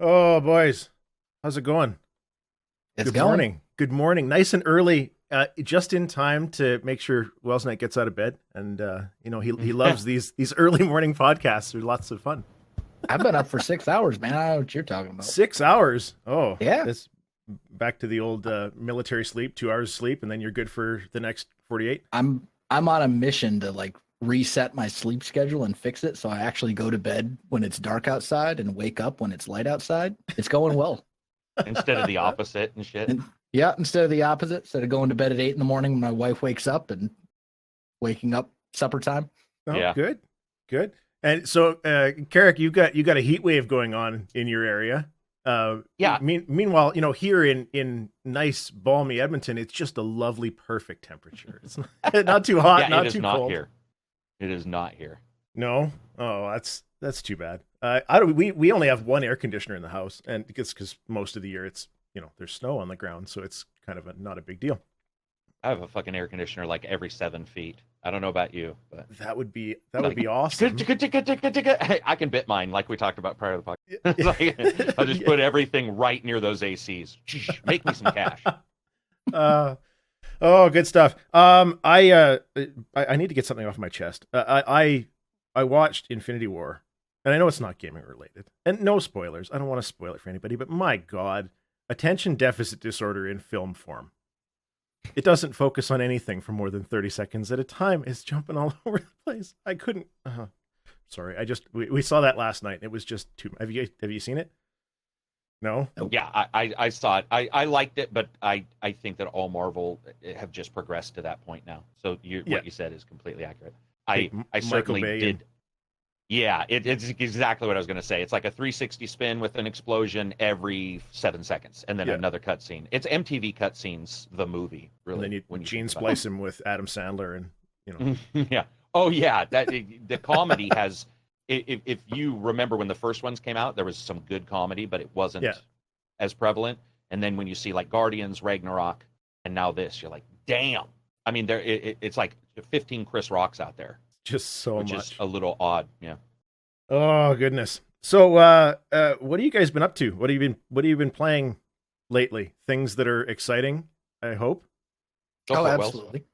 Oh, boys, how's it going? It's Good going. morning. Good morning. Nice and early, just in time to make sure Welsknight gets out of bed. And he loves these early morning podcasts. They're lots of fun. I've been up for 6 hours, man. I don't know what you're talking about. 6 hours. Oh, Yeah. that's back to the old military sleep. 2 hours sleep, and then you're good for the next 48. I'm on a mission to reset my sleep schedule and fix it so I actually go to bed when it's dark outside and wake up when it's light outside. It's going well. Instead of the opposite and shit. And yeah, instead of the opposite, instead of going to bed at 8 in the morning when my wife wakes up and waking up supper time. Oh, Yeah. good, good. And so, Karak, you got a heat wave going on in your area. Yeah. Meanwhile, here in nice balmy Edmonton, it's just a lovely, perfect temperature. It's not too hot, Yeah, not it is too not cold. here. It is not here. No, oh, that's too bad. I don't. We only have one air conditioner in the house, and because most of the year it's there's snow on the ground, so it's kind of not a big deal. I have a fucking air conditioner like every 7 feet. I don't know about you, but That would be awesome. I can bit mine like we talked about prior to the podcast. I'll just put everything right near those ACs. Make me some cash. Oh, good stuff. I need to get something off my chest. I watched Infinity War, and I know it's not gaming related, and no spoilers. I don't want to spoil it for anybody, but my God, attention deficit disorder in film form. It doesn't focus on anything for more than 30 seconds at a time. It's jumping all over the place. I couldn't. Sorry, we saw that last night. It was just too. Have you seen it? No. Yeah, I saw it. I liked it, but I think that all Marvel have just progressed to that point now. So what you said is completely accurate. I certainly Bay did. Yeah, it's exactly what I was going to say. It's like a 360 spin with an explosion every 7 seconds, and then another cutscene. It's MTV cutscenes, the movie, really. And then you gene splice him with Adam Sandler, and Yeah. Oh yeah, the comedy has. If you remember when the first ones came out, there was some good comedy, but it wasn't as prevalent. And then when you see like Guardians, Ragnarok, and now this, you're like, damn. I mean, it's like 15 Chris Rocks out there. Just so which much. Is a little odd, yeah. Oh goodness. So, what have you guys been up to? What have you been playing lately? Things that are exciting, I hope. Oh, absolutely.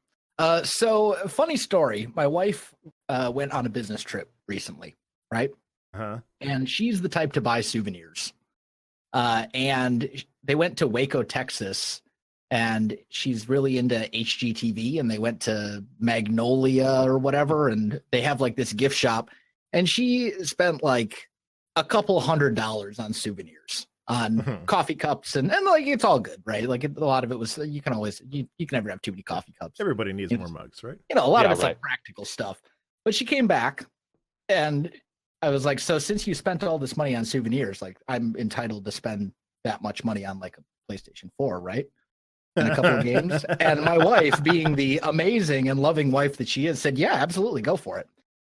So, funny story. My wife went on a business trip recently, right? And she's the type to buy souvenirs. And they went to Waco, Texas, and she's really into HGTV, and they went to Magnolia or whatever, and they have like this gift shop, and she spent like a couple $100 on souvenirs, on coffee cups, and like it's all good, right? Like a lot of it was you can never have too many coffee cups. Everybody needs more mugs, right? A lot of it's like practical stuff. But she came back, and I was like, so since you spent all this money on souvenirs, like I'm entitled to spend that much money on like a PlayStation 4, right? And a couple of games. And my wife, being the amazing and loving wife that she is, said, yeah, absolutely, go for it.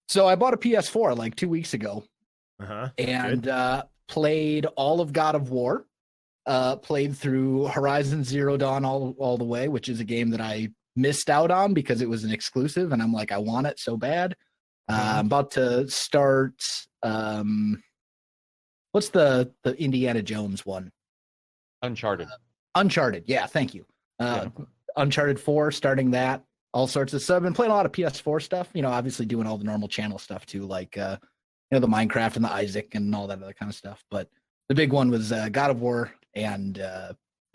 So I bought a PS4 like 2 weeks ago, and played all of God of War, played through Horizon Zero Dawn all the way, which is a game that I missed out on because it was an exclusive, and I'm like, I want it so bad. I'm about to start, what's the Indiana Jones one? Uncharted. Uncharted, yeah, thank you. Uncharted 4, starting that, all sorts of stuff. I've been playing a lot of PS4 stuff, obviously doing all the normal channel stuff too, like, the Minecraft and the Isaac and all that other kind of stuff. But the big one was God of War and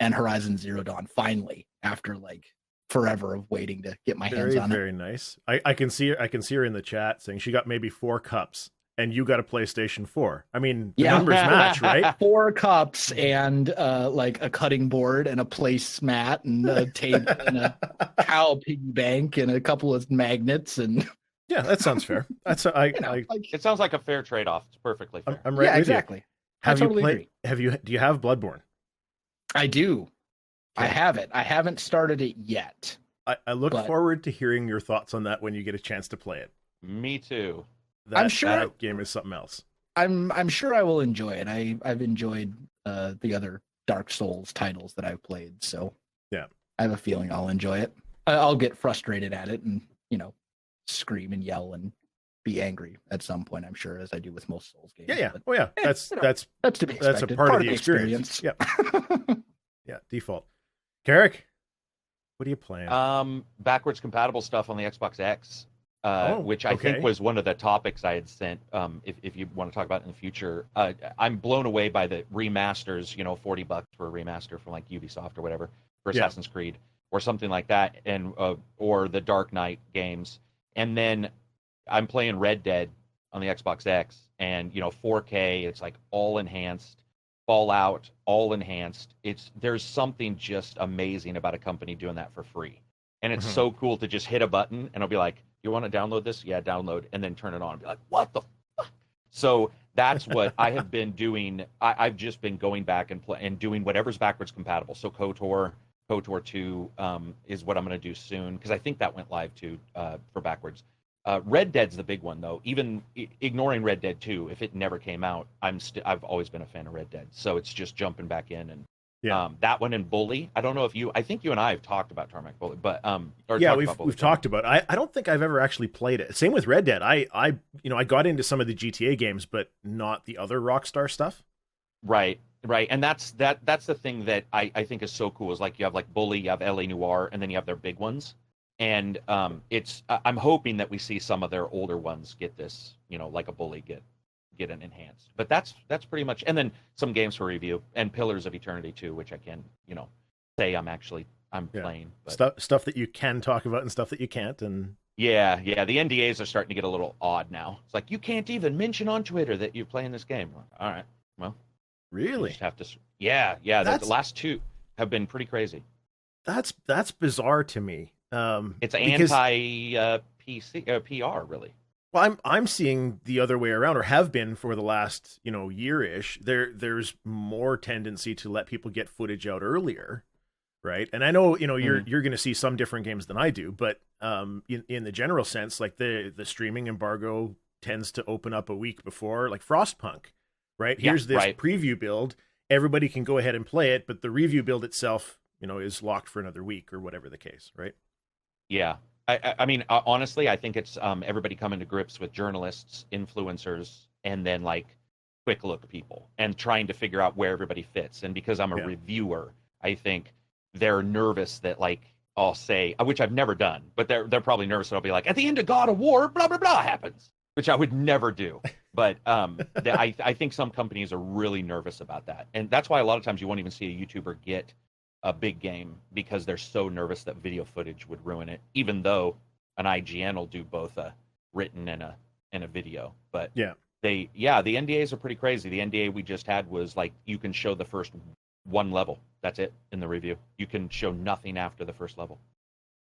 Horizon Zero Dawn, finally, after like forever of waiting to get my hands on it. Very nice. I can see her in the chat saying she got maybe 4 cups. And you got a PlayStation 4. I mean, the numbers match, right? 4 cups and like a cutting board and a placemat and a table and a cow piggy bank and a couple of magnets and. Yeah, that sounds fair. That's it sounds like a fair trade-off. It's perfectly fair. I'm right with exactly. You. I totally agree. Do you have Bloodborne? I do. Okay. I have it. I haven't started it yet. I look forward to hearing your thoughts on that when you get a chance to play it. Me too. I'm sure that game is something else. I'm sure I will enjoy it. I've enjoyed the other Dark Souls titles that I've played, so yeah, I have a feeling I'll enjoy it. I'll get frustrated at it and scream and yell and be angry at some point, I'm sure, as I do with most Souls games. Yeah. But, Oh yeah. That's to be that's expected. a part of the experience. Yeah. Yeah. Default. Karak, what are you playing? Backwards compatible stuff on the Xbox X, which I think was one of the topics I had sent. If you want to talk about it in the future, I'm blown away by the remasters. $40 for a remaster from like Ubisoft or whatever for Assassin's Creed or something like that, and or the Dark Knight games. And then I'm playing Red Dead on the Xbox X, and 4K. It's like all enhanced. Fallout, all enhanced. There's something just amazing about a company doing that for free. And it's so cool to just hit a button and it'll be like, you want to download this? Yeah, download. And then turn it on and be like, what the fuck? So that's what I have been doing. I've just been going back and doing whatever's backwards compatible. So KOTOR 2 is what I'm going to do soon, because I think that went live too for backwards. Red Dead's the big one, though. Even ignoring Red Dead 2, if it never came out, I've always been a fan of Red Dead. So it's just jumping back in, and that one and Bully. I don't know if I think you and I have talked about Tarmack Bully, but we've talked about it. I don't think I've ever actually played it. Same with Red Dead. I got into some of the GTA games, but not the other Rockstar stuff. Right, and that's the thing that I think is so cool. Is like you have like Bully, you have LA Noire, and then you have their big ones. And I'm hoping that we see some of their older ones get this, like a Bully get an enhanced. But that's pretty much. And then some games for review, and Pillars of Eternity too, which I can say I'm playing. But stuff that you can talk about and stuff that you can't. And yeah, the NDAs are starting to get a little odd now. It's like you can't even mention on Twitter that you're playing this game. All right, well, really, you just have to. Yeah. The last two have been pretty crazy. That's bizarre to me. It's anti PC PR, really. Well, I'm seeing the other way around, or have been for the last year-ish. There's more tendency to let people get footage out earlier, right? And I know you're going to see some different games than I do, but in the general sense, like the streaming embargo tends to open up a week before, like Frostpunk, right? Here's this preview build, everybody can go ahead and play it, but the review build itself, is locked for another week or whatever the case, right? Yeah. I mean, honestly, I think it's everybody coming to grips with journalists, influencers, and then like quick look people, and trying to figure out where everybody fits. And because I'm a reviewer, I think they're nervous that like I'll say, which I've never done, but they're probably nervous that I'll be like, at the end of God of War, blah blah blah happens, which I would never do. But I think some companies are really nervous about that, and that's why a lot of times you won't even see a YouTuber get a big game, because they're so nervous that video footage would ruin it, even though an IGN will do both a written and a video. But the NDAs are pretty crazy. The NDA we just had was like, you can show the first one level. That's it in the review. You can show nothing after the first level.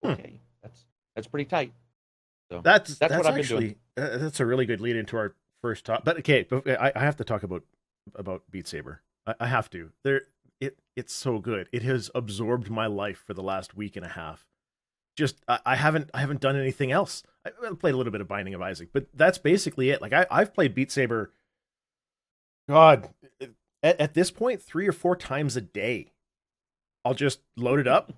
Okay. That's pretty tight. So that's what I've actually been doing. That's a really good lead into our first talk. But okay, I have to talk about Beat Saber. I have to. It's so good. It has absorbed my life for the last week and a half. Just I haven't done anything else. I played a little bit of Binding of Isaac, but that's basically it. Like I've played Beat Saber, God, at this point 3 or 4 times a day. I'll just load it up,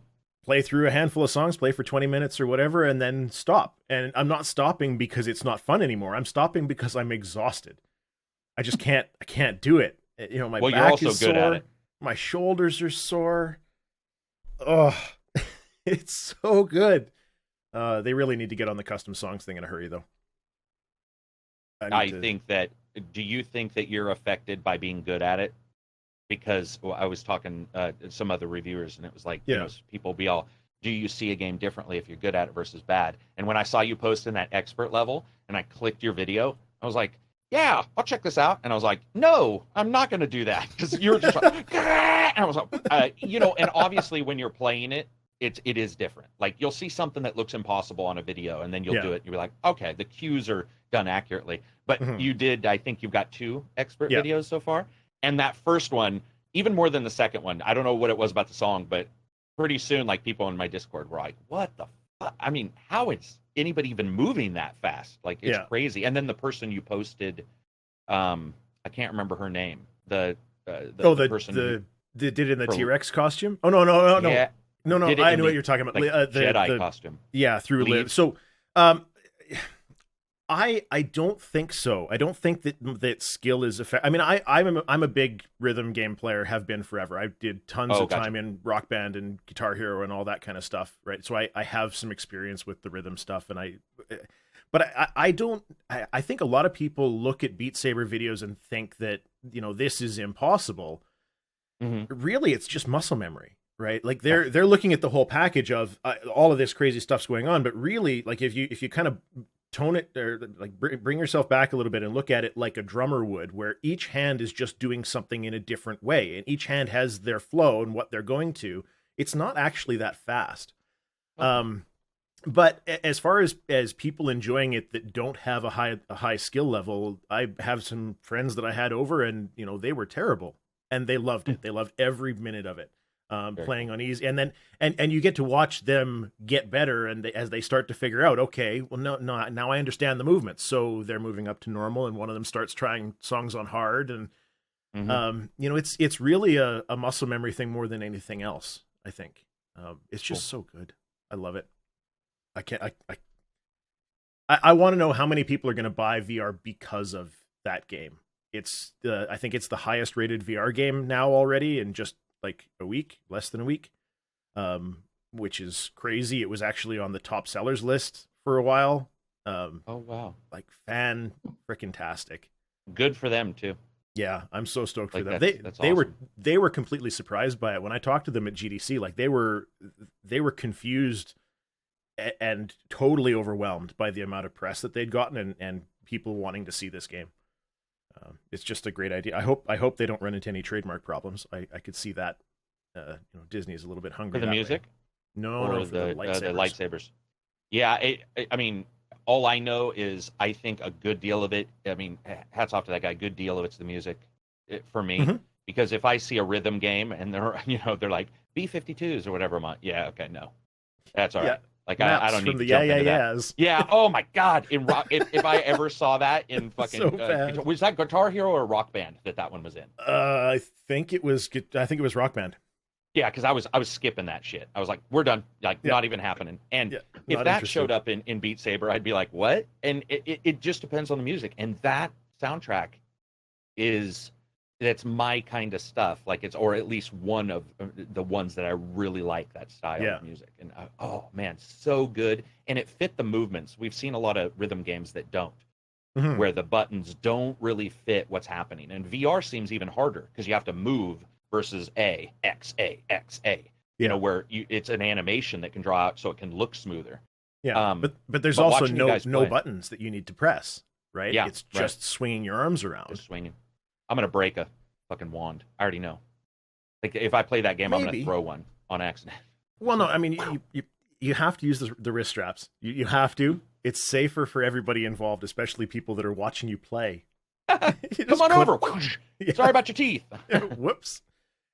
play through a handful of songs, play for 20 minutes or whatever, and then stop. And I'm not stopping because it's not fun anymore. I'm stopping because I'm exhausted. I just can't. I can't do it. My back you're also is good sore. at it. My shoulders are sore. Oh, it's so good. They really need to get on the custom songs thing in a hurry, though. Do you think that you're affected by being good at it? Because I was talking to some other reviewers, and it was like, people be all, do you see a game differently if you're good at it versus bad? And when I saw you post in that expert level, and I clicked your video, I was like, yeah, I'll check this out. And I was like, no, I'm not going to do that, because you were just like, and I was like, and obviously when you're playing it, it is different. Like you'll see something that looks impossible on a video, and then you'll do it. And you'll be like, okay, the cues are done accurately. But you did, I think you've got 2 expert videos so far. And that first one, even more than the second one, I don't know what it was about the song, but pretty soon, like people in my Discord were like, what the fuck? I mean, how is anybody even moving that fast? Like it's crazy. And then the person you posted, I can't remember her name. The person that did it in the T-Rex costume. Oh no. Yeah, no. I know what you're talking about. Like, the Jedi costume. Yeah, through Liv. So, I don't think so. I don't think that skill is effective. I mean, I'm a big rhythm game player, have been forever. I did tons of time in Rock Band and Guitar Hero and all that kind of stuff, right? So I have some experience with the rhythm stuff, and I think a lot of people look at Beat Saber videos and think that, this is impossible. Mm-hmm. Really, it's just muscle memory, right? Like they're looking at the whole package of all of this crazy stuff's going on, but really, like if you kind of tone it, or like bring yourself back a little bit and look at it like a drummer would, where each hand is just doing something in a different way, and each hand has their flow and what they're going to. It's not actually that fast. Okay. But as far as people enjoying it that don't have a high skill level, I have some friends that I had over, and they were terrible, and they loved it. They loved every minute of it. Playing on easy, and then and you get to watch them get better, and as they start to figure out, okay, well, no, now I understand the movements, so they're moving up to normal, and one of them starts trying songs on hard, and it's really a muscle memory thing more than anything else. I think it's just so good. I love it. I want to know how many people are going to buy VR because of that game. I think it's the highest rated VR game now already, in just like a week, less than a week, which is crazy. It was actually on the top sellers list for a while. Oh wow! Like fan-frickin-tastic. Good for them too. Yeah, I'm so stoked for them. That's awesome. They were completely surprised by it when I talked to them at GDC. Like they were confused and totally overwhelmed by the amount of press that they'd gotten and people wanting to see this game. It's just a great idea. I hope they don't run into any trademark problems. I could see that. Disney is a little bit hungry for the music. No, for the lightsabers. Yeah, I mean, all I know is I think a good deal of it. I mean, hats off to that guy. Good deal of it's the music for me, because if I see a rhythm game and they're like B-52s or whatever, I'm like, yeah, okay, no, that's all right. Like I don't need to jump into that. Yeah. Oh my God. In rock, if I ever saw that in fucking was that Guitar Hero or Rock Band that one was in? I think it was Rock Band. Yeah, because I was skipping that shit. I was like, we're done. Like not even happening. And if that showed up in Beat Saber, I'd be like, what? And it just depends on the music. And that soundtrack that's my kind of stuff. Like or at least one of the ones that I really like that style of music. And oh man, so good. And it fit the movements. We've seen a lot of rhythm games that don't, where the buttons don't really fit what's happening. And VR seems even harder because you have to move versus A, X, A, X, A. Where it's an animation that can draw out so it can look smoother. Yeah, but there's also no buttons that you need to press, right? Yeah, it's just swinging your arms around. Just swinging. I'm going to break a fucking wand. I already know. Like, if I play that game, I'm going to throw one on accident. Well, no, I mean, you have to use the wrist straps. You have to. It's safer for everybody involved, especially people that are watching you play. Come on over. Yeah. Sorry about your teeth. Whoops.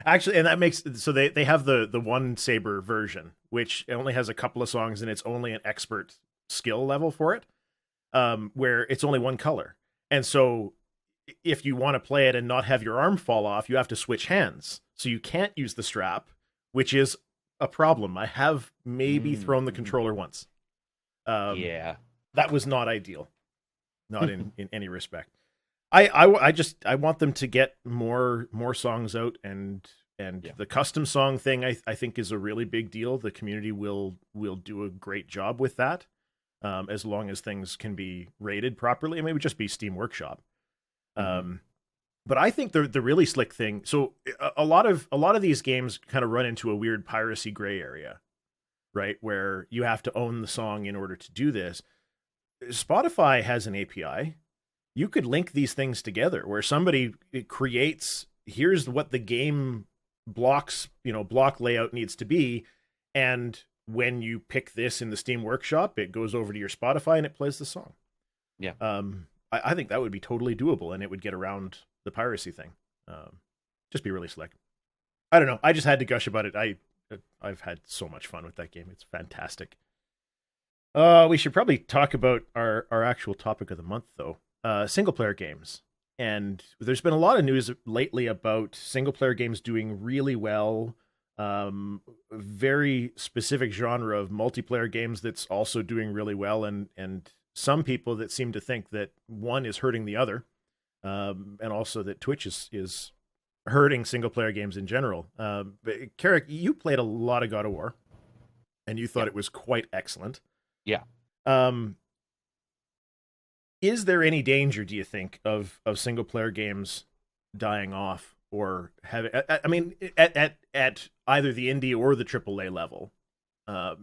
Actually, and that makes... So they have the one Saber version, which only has a couple of songs, and it's only an expert skill level for it, where it's only one color. And so if you want to play it and not have your arm fall off, you have to switch hands. So you can't use the strap, which is a problem. I have maybe thrown the controller once. That was not ideal. Not in any respect. I want them to get more songs out, and the custom song thing I think is a really big deal. The community will do a great job with that, as long as things can be rated properly. It may just be Steam Workshop. But I think the really slick thing. So a lot of these games kind of run into a weird piracy gray area, right? Where you have to own the song in order to do this. Spotify has an API. You could link these things together where somebody creates, here's what the game block layout needs to be. And when you pick this in the Steam Workshop, it goes over to your Spotify and it plays the song. Yeah. I think that would be totally doable, and it would get around the piracy thing. Just be really slick. I don't know. I just had to gush about it. I've had so much fun with that game. It's fantastic. We should probably talk about our actual topic of the month, though. Single player games. And there's been a lot of news lately about single player games doing really well. Very specific genre of multiplayer games that's also doing really well, and some people that seem to think that one is hurting the other, and also that Twitch is hurting single player games in general. But Karak, you played a lot of God of War, and you thought it was quite excellent. Yeah. Is there any danger, do you think, of single player games dying off, or having? I mean, at either the indie or the AAA level? Are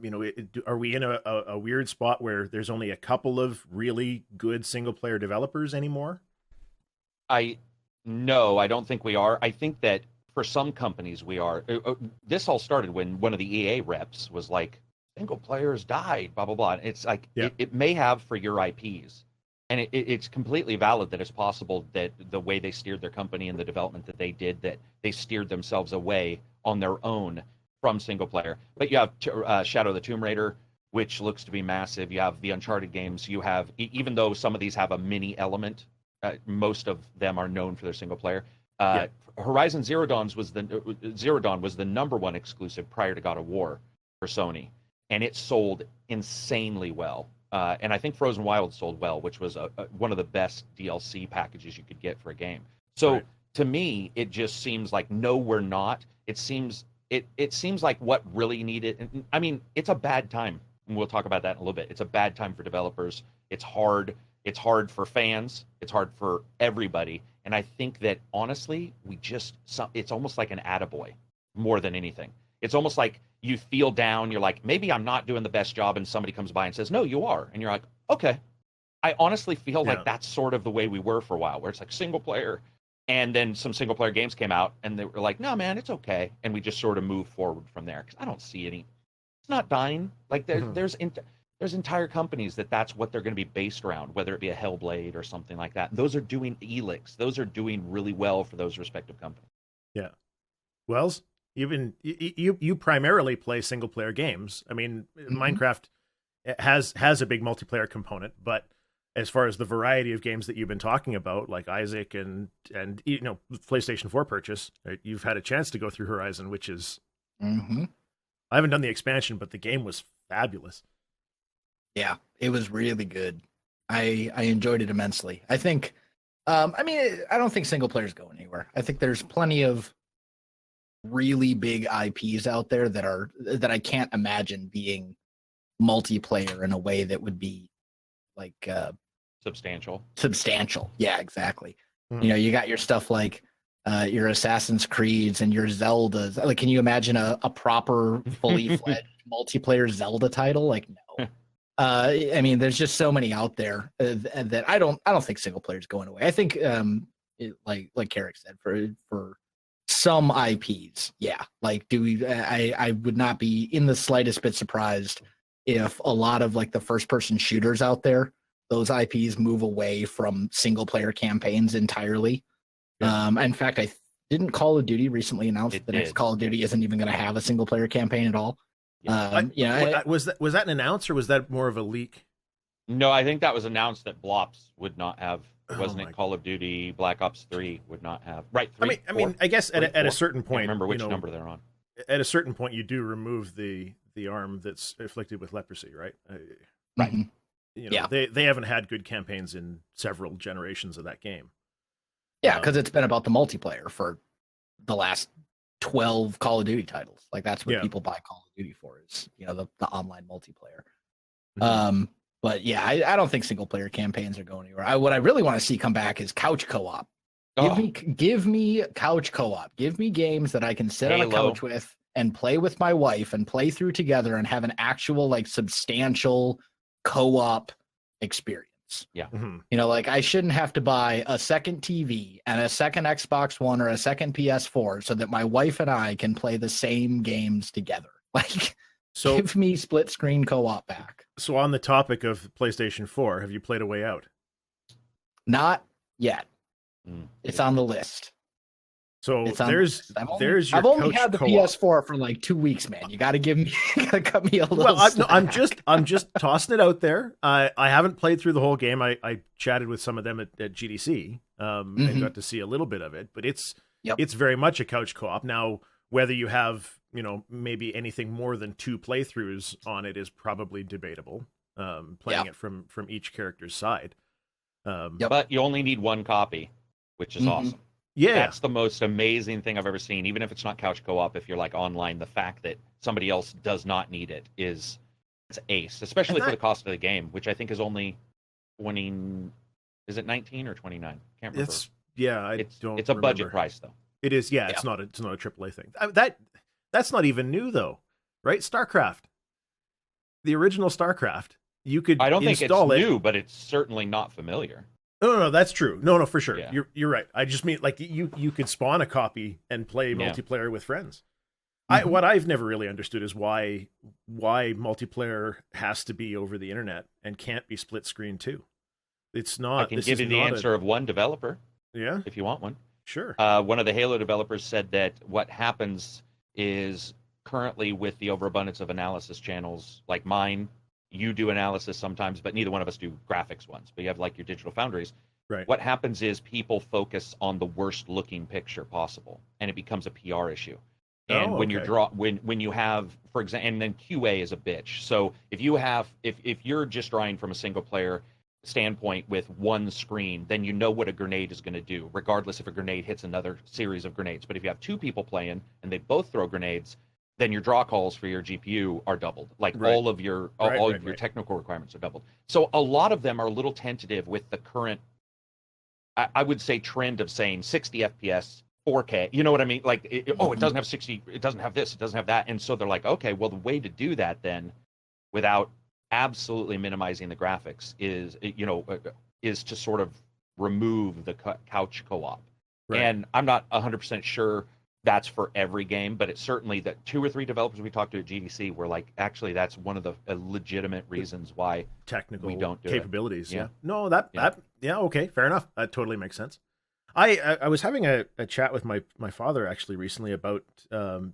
we in a weird spot where there's only a couple of really good single player developers anymore? No, I don't think we are. I think that for some companies we are. This all started when one of the EA reps was like, single players died, blah, blah, blah. And it's like, it may have for your IPs. And it's completely valid that it's possible that the way they steered their company and the development that they did, that they steered themselves away on their own from single player. But you have Shadow of the Tomb Raider, which looks to be massive. You have the Uncharted games. You have, even though some of these have a mini element, most of them are known for their single player. Horizon Zero Dawn was the #1 exclusive prior to God of War for Sony, and it sold insanely well. And I think Frozen Wild sold well, which was one of the best DLC packages you could get for a game. So to me, it just seems like, no, we're not. It seems like what really needed. I mean, it's a bad time, and we'll talk about that in a little bit. It's a bad time for developers. It's hard. It's hard for fans. It's hard for everybody. And I think that, honestly, it's almost like an attaboy more than anything. It's almost like you feel down. You're like, maybe I'm not doing the best job. And somebody comes by and says, no, you are. And you're like, okay. I honestly feel like that's sort of the way we were for a while, where it's like single player. And then some single player games came out and they were like, no, man, it's okay. And we just sort of moved forward from there. Because I don't see it's not dying. Like there's entire companies that's what they're going to be based around, whether it be a Hellblade or something like that. Those are doing Elix. Those are doing really well for those respective companies. Yeah. Wells, you primarily play single player games. I mean, Minecraft has a big multiplayer component, but as far as the variety of games that you've been talking about, like Isaac and PlayStation 4 purchase, right, you've had a chance to go through Horizon, which is I haven't done the expansion, but the game was fabulous. Yeah, it was really good. I enjoyed it immensely. I think, I don't think single players go anywhere. I think there's plenty of really big IPs out there that I can't imagine being multiplayer in a way that would be like substantial. Yeah, exactly. You got your stuff like your Assassin's Creeds and your Zeldas. Like, can you imagine a proper fully fledged multiplayer Zelda title? Like, no. There's just so many out there that I don't think single player is going away. I think like Karak said, for some IPs, like I would not be in the slightest bit surprised if a lot of like the first person shooters out there, those IPs move away from single player campaigns entirely. In fact, didn't Call of Duty recently announce that the next Call of Duty isn't even going to have a single player campaign at all? Was that an announce, or was that more of a leak? No, I think that was announced that Blops would not have. Wasn't it Call of Duty Black Ops 3 would not have? Right. 3, I guess at a certain point, I remember which number they're on. At a certain point, you do remove the arm that's afflicted with leprosy, right? Right. They haven't had good campaigns in several generations of that game. Yeah, because it's been about the multiplayer for the last 12 Call of Duty titles. Like, that's what people buy Call of Duty for, is the online multiplayer. But yeah, I don't think single player campaigns are going anywhere. What I really want to see come back is couch co-op. Give me couch co-op. Give me games that I can sit on a couch with and play with my wife and play through together and have an actual like substantial co-op experience. Yeah. Like, I shouldn't have to buy a second TV and a second Xbox One or a second PS4 so that my wife and I can play the same games together. Like, so give me split screen co-op back. So on the topic of PlayStation 4, have you played A Way Out? Not yet. It's on the list. So there's your I've only had the PS4 for like 2 weeks, man. You got to cut me a little. Well, I'm just tossing it out there. I haven't played through the whole game. I chatted with some of them at GDC and got to see a little bit of it. But it's very much a couch co-op. Now, whether you have maybe anything more than 2 playthroughs on it is probably debatable. playing it from each character's side. But you only need one copy, which is awesome. Yeah, that's the most amazing thing I've ever seen. Even if it's not couch co-op, if you're like online, the fact that somebody else does not need it it's ace, especially for the cost of the game, which I think is only 20. Is it 19 or 29? Can't remember. It's a budget price though. It is. Yeah, it's not a AAA thing. That's not even new though, right? StarCraft, the original StarCraft, you could. I don't think it's new, but it's certainly not familiar. No, that's true. No, for sure. Yeah. You're right. I just mean like you could spawn a copy and play multiplayer with friends. What I've never really understood is why multiplayer has to be over the internet and can't be split screen too. It's not. I can give you the answer of one developer. Yeah, if you want one. Sure. One of the Halo developers said that what happens is currently with the overabundance of analysis channels like mine. You do analysis sometimes, but neither one of us do graphics ones. But you have like your digital foundries. Right. What happens is people focus on the worst looking picture possible, and it becomes a PR issue. And when you have, for example, and then QA is a bitch. So if you're just drawing from a single player standpoint with one screen, then you know what a grenade is going to do, regardless if a grenade hits another series of grenades. But if you have two people playing and they both throw grenades, then your draw calls for your GPU are doubled. Like all of your technical requirements are doubled. So a lot of them are a little tentative with the current, I would say, trend of saying 60 FPS, 4K. You know what I mean? Like, it doesn't have 60, it doesn't have this, it doesn't have that. And so they're like, okay, well, the way to do that then, without absolutely minimizing the graphics, is to sort of remove the couch co-op. Right. And I'm not 100% sure that's for every game, but it's certainly that 2 or 3 developers we talked to at GDC were like, actually, that's one of the legitimate reasons why technical we don't do capabilities. Yeah. No, okay, fair enough. That totally makes sense. I was having a chat with my father actually recently about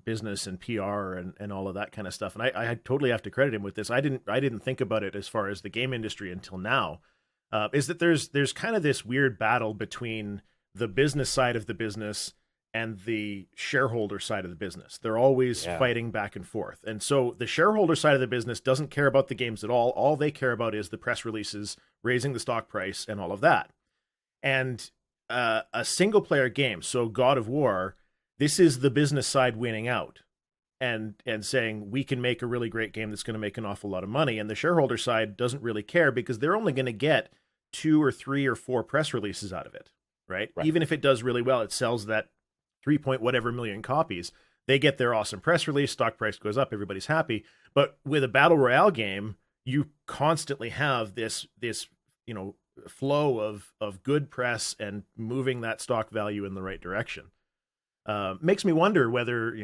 business and PR and all of that kind of stuff, and I totally have to credit him with this. I didn't think about it as far as the game industry until now. Is that there's kind of this weird battle between the business side of the business and the shareholder side of the business. They're always fighting back and forth. And so the shareholder side of the business doesn't care about the games at all. All they care about is the press releases, raising the stock price, and all of that. And a single player game, so God of War, this is the business side winning out and saying we can make a really great game that's going to make an awful lot of money. And the shareholder side doesn't really care because they're only going to get 2 or 3 or 4 press releases out of it, right? Even if it does really well, it sells that 3 point whatever million copies. They get their awesome press release, stock price goes up, everybody's happy. But with a battle royale game, you constantly have this flow of good press and moving that stock value in the right direction. Makes me wonder whether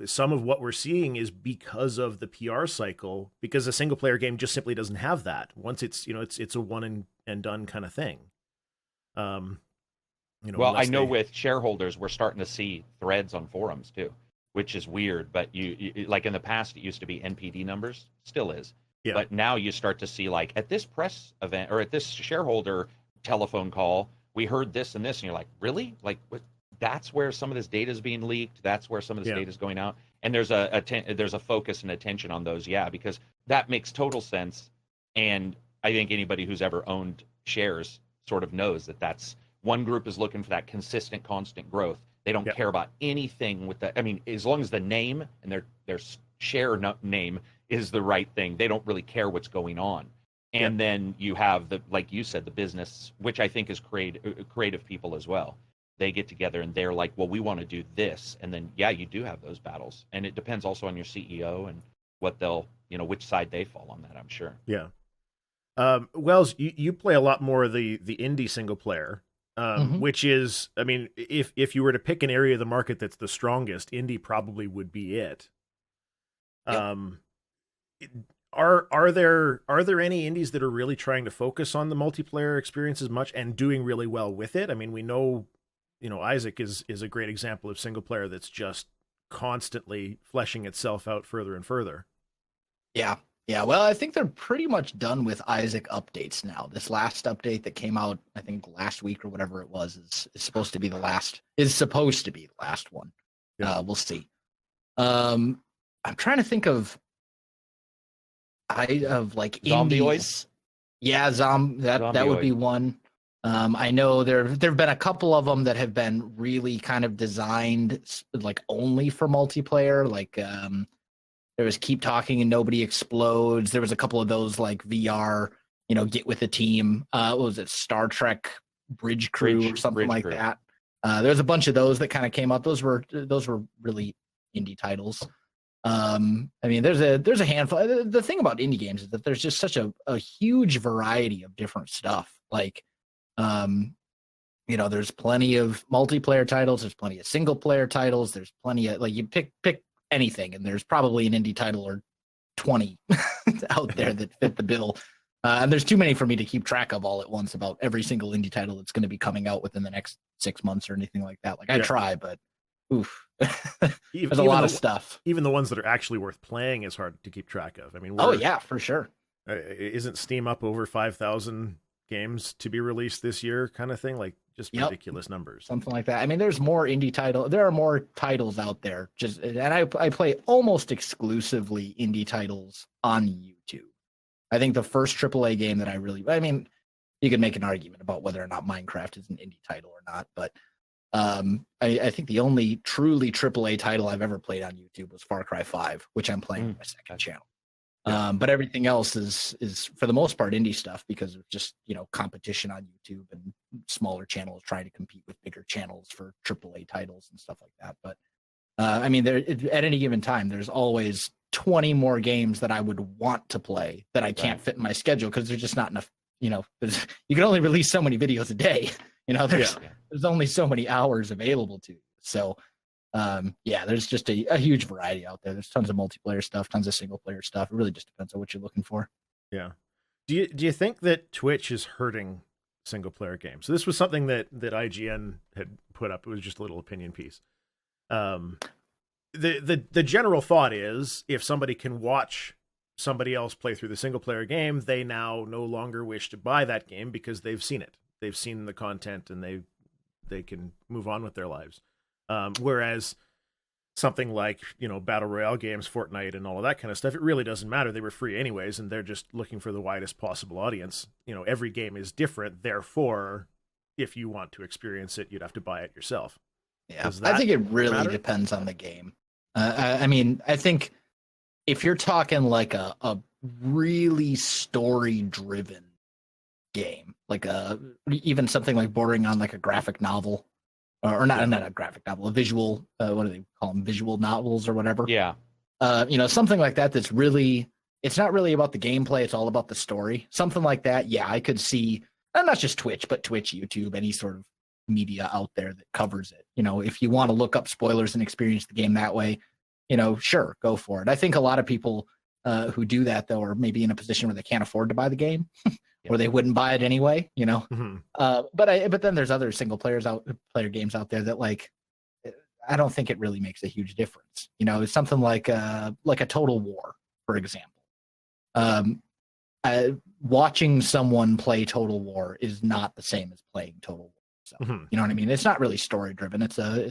some of what we're seeing is because of the PR cycle, because a single player game just simply doesn't have that. Once it's a one and done kind of thing. Well, I know with shareholders, we're starting to see threads on forums too, which is weird. But you like in the past, it used to be NPD numbers, still is. Yeah. But now you start to see like at this press event or at this shareholder telephone call, we heard this and this, and you're like, really? Like, what? That's where some of this data is being leaked. That's where some of this data is going out. And there's a focus and attention on those, because that makes total sense. And I think anybody who's ever owned shares sort of knows that that's. One group is looking for that consistent, constant growth. They don't care about anything with that. I mean, as long as the name and their share name is the right thing, they don't really care what's going on. And then you have like you said, the business, which I think is creative people as well. They get together and they're like, well, we want to do this. And then, you do have those battles. And it depends also on your CEO and what they'll, which side they fall on that, I'm sure. Yeah. Wells, you play a lot more of the indie single player. Which is, I mean, if you were to pick an area of the market that's the strongest, indie probably would be it. Yep. Are there any indies that are really trying to focus on the multiplayer experience as much and doing really well with it? I mean, we know, Isaac is a great example of single player that's just constantly fleshing itself out further and further. Yeah, well, I think they're pretty much done with Isaac updates now. This last update that came out, I think last week or whatever it was, is supposed to be the last. Is supposed to be the last one. Yeah. We'll see. I'm trying to think of. of like Zombioid? indies. Yeah, that would Zombioid. be one. I know there've been a couple of them that have been really kind of designed like only for multiplayer. Like there was Keep Talking and Nobody Explodes. There was a couple of those like VR, get with a team. What was it, Star Trek Bridge Crew or something like Crew. that? There's a bunch of those that kind of came out. Those were really indie titles. I mean, there's a handful. The thing about indie games is that there's just such a huge variety of different stuff. Like, there's plenty of multiplayer titles. There's plenty of single player titles. There's plenty of you pick anything, and there's probably an indie title or 20 out there that fit the bill. And there's too many for me to keep track of all at once about every single indie title that's going to be coming out within the next 6 months or anything like that. Like I try, but oof. There's a lot of stuff. Even the ones that are actually worth playing is hard to keep track of. I mean, oh yeah, for sure. Isn't Steam up over 5,000 games to be released this year, kind of thing? Like just ridiculous numbers. Something like that. I mean, there's more indie titles. There are more titles out there. And I play almost exclusively indie titles on YouTube. I think the first AAA game that you could make an argument about whether or not Minecraft is an indie title or not, but I think the only truly AAA title I've ever played on YouTube was Far Cry 5, which I'm playing on my second channel. Yeah. But everything else is for the most part indie stuff because of just competition on YouTube and smaller channels trying to compete with bigger channels for AAA titles and stuff like that. But I mean, at any given time, there's always 20 more games that I would want to play that I can't fit in my schedule because there's just not enough. You can only release so many videos a day. There's only so many hours available to you. So, there's just a huge variety out there. There's tons of multiplayer stuff, tons of single player stuff. It really just depends on what you're looking for. Yeah. Do you think that Twitch is hurting single player games? So this was something that IGN had put up. It was just a little opinion piece. The general thought is if somebody can watch somebody else play through the single player game, they now no longer wish to buy that game because they've seen it. They've seen the content and they can move on with their lives. Whereas something like, Battle Royale games, Fortnite and all of that kind of stuff, it really doesn't matter. They were free anyways, and they're just looking for the widest possible audience. Every game is different. Therefore, if you want to experience it, you'd have to buy it yourself. Yeah, I think it really depends on the game. I mean, I think if you're talking like a really story-driven game, like even something like bordering on like a graphic novel, or not a graphic novel, a visual, what do they call them, visual novels or whatever. Yeah. Something like that that's really, it's not really about the gameplay, it's all about the story. Something like that, yeah, I could see, and not just Twitch, but Twitch, YouTube, any sort of media out there that covers it. If you want to look up spoilers and experience the game that way, sure, go for it. I think a lot of people who do that, though, are maybe in a position where they can't afford to buy the game or they wouldn't buy it anyway, Mm-hmm. But then there's other single player games out there that I don't think it really makes a huge difference. It's something like a Total War, for example. Watching someone play Total War is not the same as playing Total War. So, You know what I mean? It's not really story driven. It's a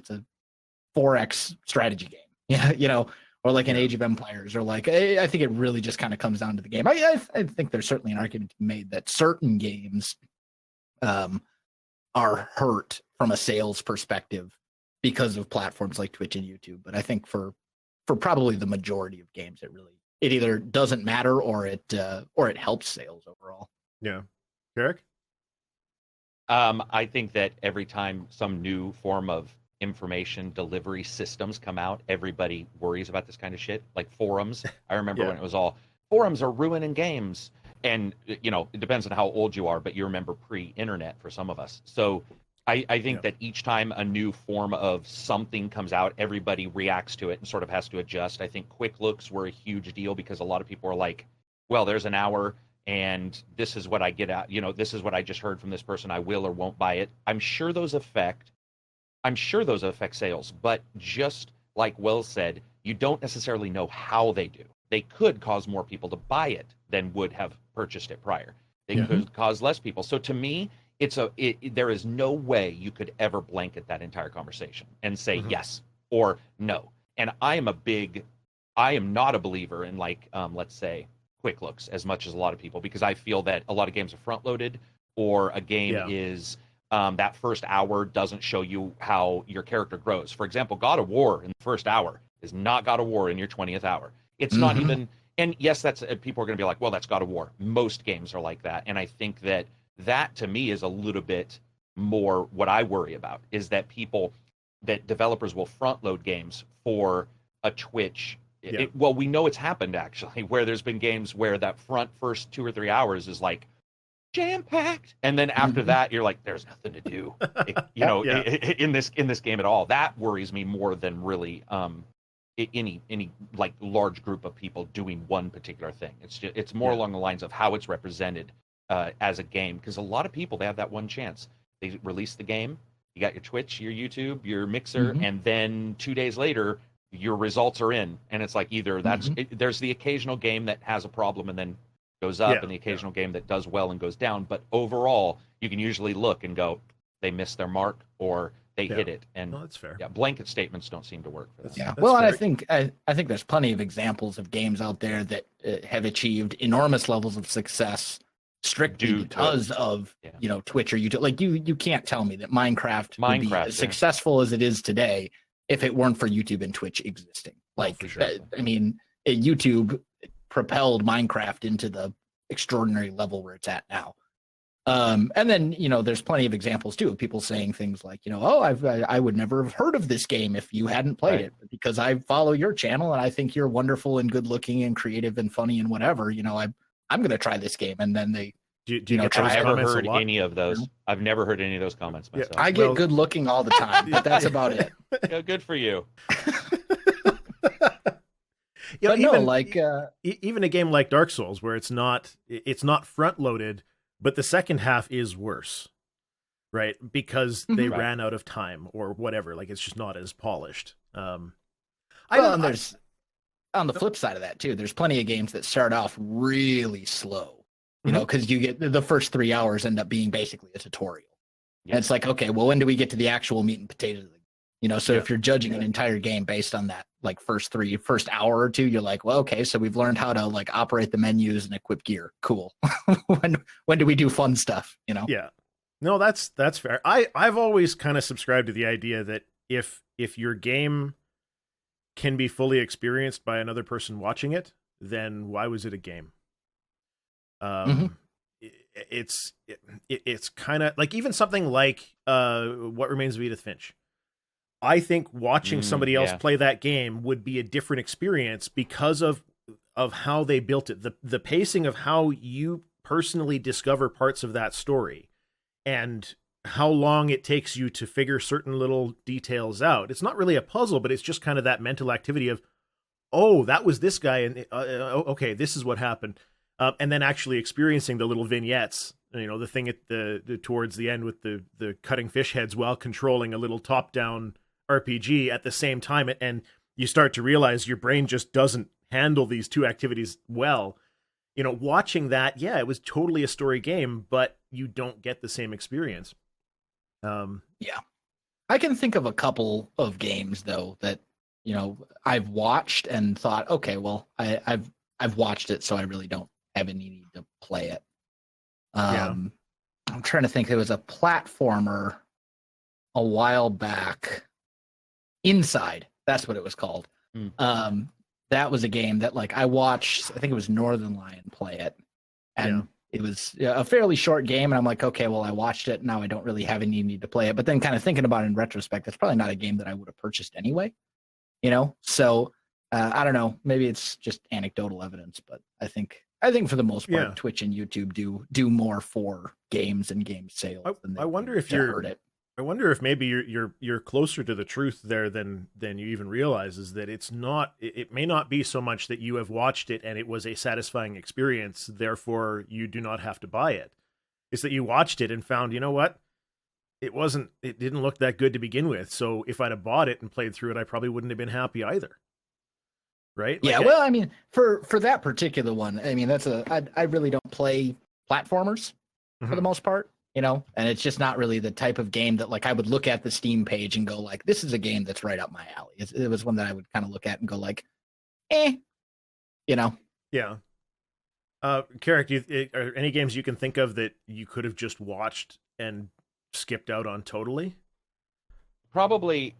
4X strategy game, or like an Age of Empires, or I think it really just kind of comes down to the game. I think there's certainly an argument to be made that certain games are hurt from a sales perspective because of platforms like Twitch and YouTube. But I think for probably the majority of games, it either doesn't matter or it helps sales overall. Yeah. Karak? I think that every time some new form of information delivery systems come out, everybody worries about this kind of shit. Like forums. I remember when it was all, forums are ruining games. And, it depends on how old you are, but you remember pre-internet for some of us. So I think that each time a new form of something comes out, everybody reacts to it and sort of has to adjust. I think quick looks were a huge deal because a lot of people are like, well, there's an hour and this is what I get out, this is what I just heard from this person. I will or won't buy it. I'm sure those affect sales, but just like Will said, you don't necessarily know how they do. They could cause more people to buy it than would have purchased it prior. They could cause less people. So to me, there is no way you could ever blanket that entire conversation and say yes or no. And I am not a believer in let's say quick looks as much as a lot of people, because I feel that a lot of games are front loaded, or a game is that first hour doesn't show you how your character grows. For example, God of War in the first hour is not God of War in your 20th hour. It's not even, and yes, that's people are going to be like, well, that's God of War. Most games are like that, and I think that to me is a little bit more what I worry about, is that developers will front load games for a Twitch. Well, we know it's happened actually, where there's been games where that first 2 or 3 hours is like jam packed, and then after that you're like, there's nothing to do, in this game at all. That worries me more than really any like large group of people doing one particular thing. It's more along the lines of how it's represented as a game, because a lot of people, they have that one chance. They release the game, you got your Twitch, your YouTube, your Mixer, and then 2 days later, your results are in. And it's like either there's the occasional game that has a problem and then goes up, and the occasional game that does well and goes down. But overall, you can usually look and go, they missed their mark or they hit it. And that's fair. Yeah, blanket statements don't seem to work for that. Yeah, well, and I think there's plenty of examples of games out there that have achieved enormous levels of success strictly because of Twitch or YouTube. Like you can't tell me that Minecraft would be as successful as it is today if it weren't for YouTube and Twitch existing. Like, I mean, YouTube propelled Minecraft into the extraordinary level where it's at now. And then there's plenty of examples too of people saying things like, I would never have heard of this game if you hadn't played it, because I follow your channel and I think you're wonderful and good looking and creative and funny and whatever. I'm going to try this game. And then they, do you try. I've never heard any of those. I've never heard any of those comments myself. I get good looking all the time, but that's about it. Yeah, good for you. Even a game like Dark Souls, where it's not front loaded, but the second half is worse, right? Because they ran out of time or whatever. Like, it's just not as polished. There's on the flip side of that too, there's plenty of games that start off really slow, because you get the first 3 hours end up being basically a tutorial. And it's like, okay, well, when do we get to the actual meat and potatoes of it? So if you're judging an entire game based on that, like first hour or two, you're like, well, okay, so we've learned how to like operate the menus and equip gear. Cool. when do we do fun stuff? Yeah. No, that's fair. I've always kind of subscribed to the idea that if your game can be fully experienced by another person watching it, then why was it a game? It's kind of like even something like What Remains of Edith Finch. I think watching somebody else play that game would be a different experience because of how they built it, the pacing of how you personally discover parts of that story, and how long it takes you to figure certain little details out. It's not really a puzzle, but it's just kind of that mental activity of, oh, that was this guy, and okay, this is what happened, and then actually experiencing the little vignettes. The thing at the towards the end with the cutting fish heads while controlling a little top-down RPG at the same time, and you start to realize your brain just doesn't handle these two activities well. Watching that, it was totally a story game, but you don't get the same experience. I can think of a couple of games though that I've watched and thought, okay, well, I've watched it, so I really don't have any need to play it. I'm trying to think. There was a platformer a while back. Inside, that's what it was called. That was a game that I watched, I think it was Northern Lion play it, and it was a fairly short game, and I'm like, okay, well, I watched it, now I don't really have any need to play it. But then kind of thinking about it in retrospect, it's probably not a game that I would have purchased anyway, so I don't know, maybe it's just anecdotal evidence, but I think for the most part, Twitch and YouTube do more for games and game sales. I wonder if you're it. I wonder if maybe you're closer to the truth there than you even realize, is that it may not be so much that you have watched it and it was a satisfying experience, therefore you do not have to buy it. It's that you watched it and found, you know what? It didn't look that good to begin with. So if I'd have bought it and played through it, I probably wouldn't have been happy either. Right? Well, I mean, for that particular one, I mean, I really don't play platformers for the most part. And it's just not really the type of game that I would look at the Steam page and go this is a game that's right up my alley. It was one that I would kind of look at and go Yeah. Karak, are any games you can think of that you could have just watched and skipped out on totally? Probably.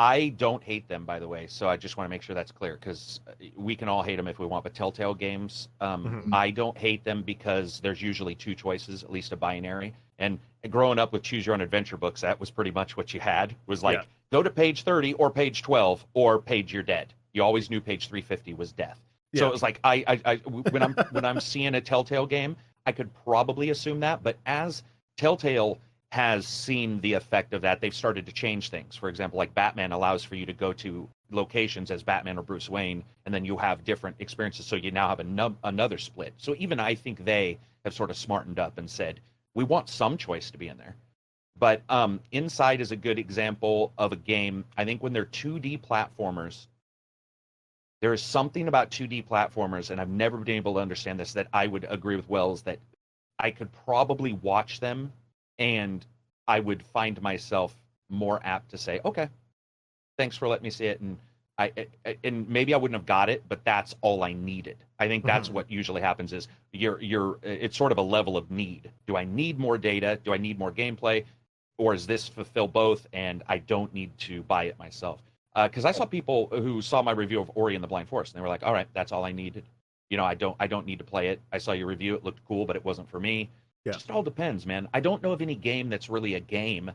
I don't hate them, by the way, so I just want to make sure that's clear, because we can all hate them if we want, but Telltale Games, I don't hate them because there's usually two choices, at least a binary. And growing up with Choose Your Own Adventure books, that was pretty much what you had, was like, go to page 30 or page 12 or page you're dead. You always knew page 350 was death. So it was like, when I'm seeing a Telltale game, I could probably assume that, but as Telltale has seen the effect of that, they've started to change things. For example, like Batman allows for you to go to locations as Batman or Bruce Wayne, and then you have different experiences, so you now have another split. So even I think they have sort of smartened up and said, we want some choice to be in there. But Inside is a good example of a game. I think when they're 2D platformers, there is something about 2D platformers, and I've never been able to understand this, that I would agree with Wells, that I could probably watch them and I would find myself more apt to say, okay, thanks for letting me see it. And maybe I wouldn't have got it, but that's all I needed. I think that's what usually happens is it's sort of a level of need. Do I need more data? Do I need more gameplay? Or does this fulfill both and I don't need to buy it myself? Because I saw people who saw my review of Ori and the Blind Forest, and they were like, all right, that's all I needed. I don't need to play it. I saw your review. It looked cool, but it wasn't for me. Yeah. It just all depends, man. I don't know of any game that's really a game.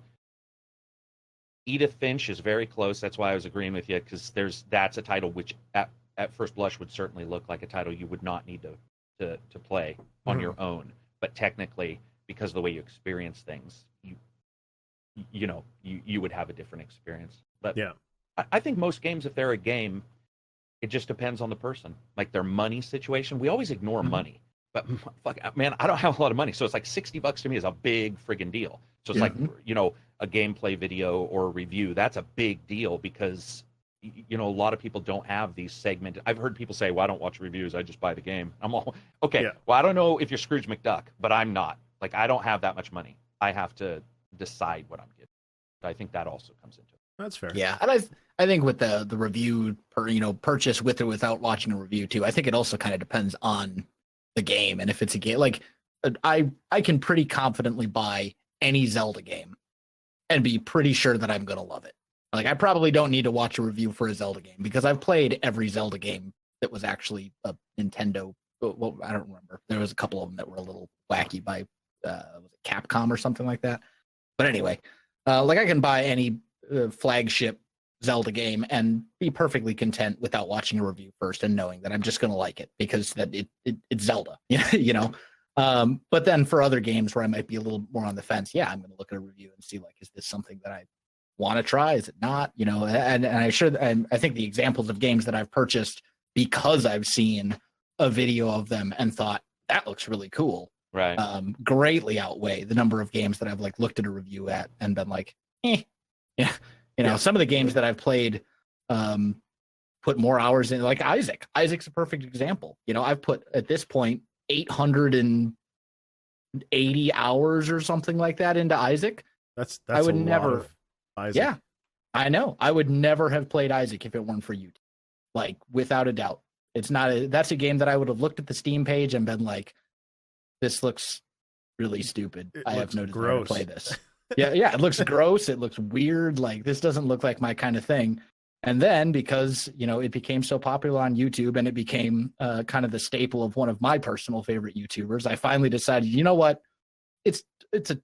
Edith Finch is very close. That's why I was agreeing with you, because that's a title which at first blush would certainly look like a title you would not need to play on your own. But technically, because of the way you experience things, you would have a different experience. But yeah, I think most games, if they're a game, it just depends on the person, like their money situation. We always ignore money. But fuck, man, I don't have a lot of money, so it's like $60 to me is a big friggin' deal. So it's like, a gameplay video or a review, that's a big deal, because a lot of people don't have these segmented. I've heard people say, well, I don't watch reviews, I just buy the game. I'm all, okay, well, I don't know if you're Scrooge McDuck, but I'm not. Like, I don't have that much money. I have to decide what I'm getting. I think that also comes into it. That's fair. Yeah, and I think with the review, purchase with or without watching a review too, I think it also kind of depends on the game. And if it's a game, like I can pretty confidently buy any Zelda game and be pretty sure that I'm going to love it. Like, I probably don't need to watch a review for a Zelda game, because I've played every Zelda game that was actually a Nintendo. Well, I don't remember. There was a couple of them that were a little wacky by was it Capcom or something like that. But anyway, like, I can buy any flagship Zelda game and be perfectly content without watching a review first and knowing that I'm just going to like it because that it's Zelda, But then for other games where I might be a little more on the fence, I'm going to look at a review and see, like, is this something that I want to try? Is it not? And I think the examples of games that I've purchased because I've seen a video of them and thought that looks really cool, right? Greatly outweigh the number of games that I've like looked at a review at and been like, some of the games that I've played, put more hours in, like Isaac. Isaac's a perfect example. I've put at this point 880 hours or something like that into Isaac. That's I would never. Isaac. Yeah, I know. I would never have played Isaac if it weren't for you. Like, without a doubt. That's a game that I would have looked at the Steam page and been like, this looks really stupid. I have no desire to play this. Yeah, it looks gross. It looks weird. Like, this doesn't look like my kind of thing. And then because, it became so popular on YouTube and it became kind of the staple of one of my personal favorite YouTubers, I finally decided, you know what? It's a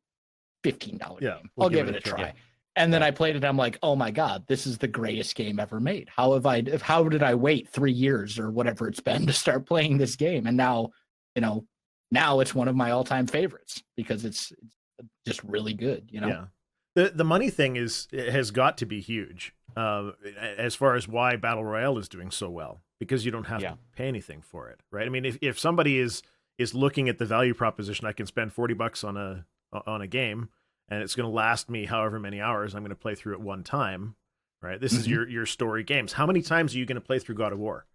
$15 game. I'll give it a try. And then I played it. I'm like, oh my God, this is the greatest game ever made. How did I wait 3 years or whatever it's been to start playing this game? And now it's one of my all-time favorites because it's just really good. Yeah. The money thing has got to be huge as far as why Battle Royale is doing so well, because you don't have to pay anything for it, right? I mean, if somebody is looking at the value proposition, I can spend $40 on a game, and it's going to last me however many hours I'm going to play through at one time, right? This is your story games. How many times are you going to play through God of War?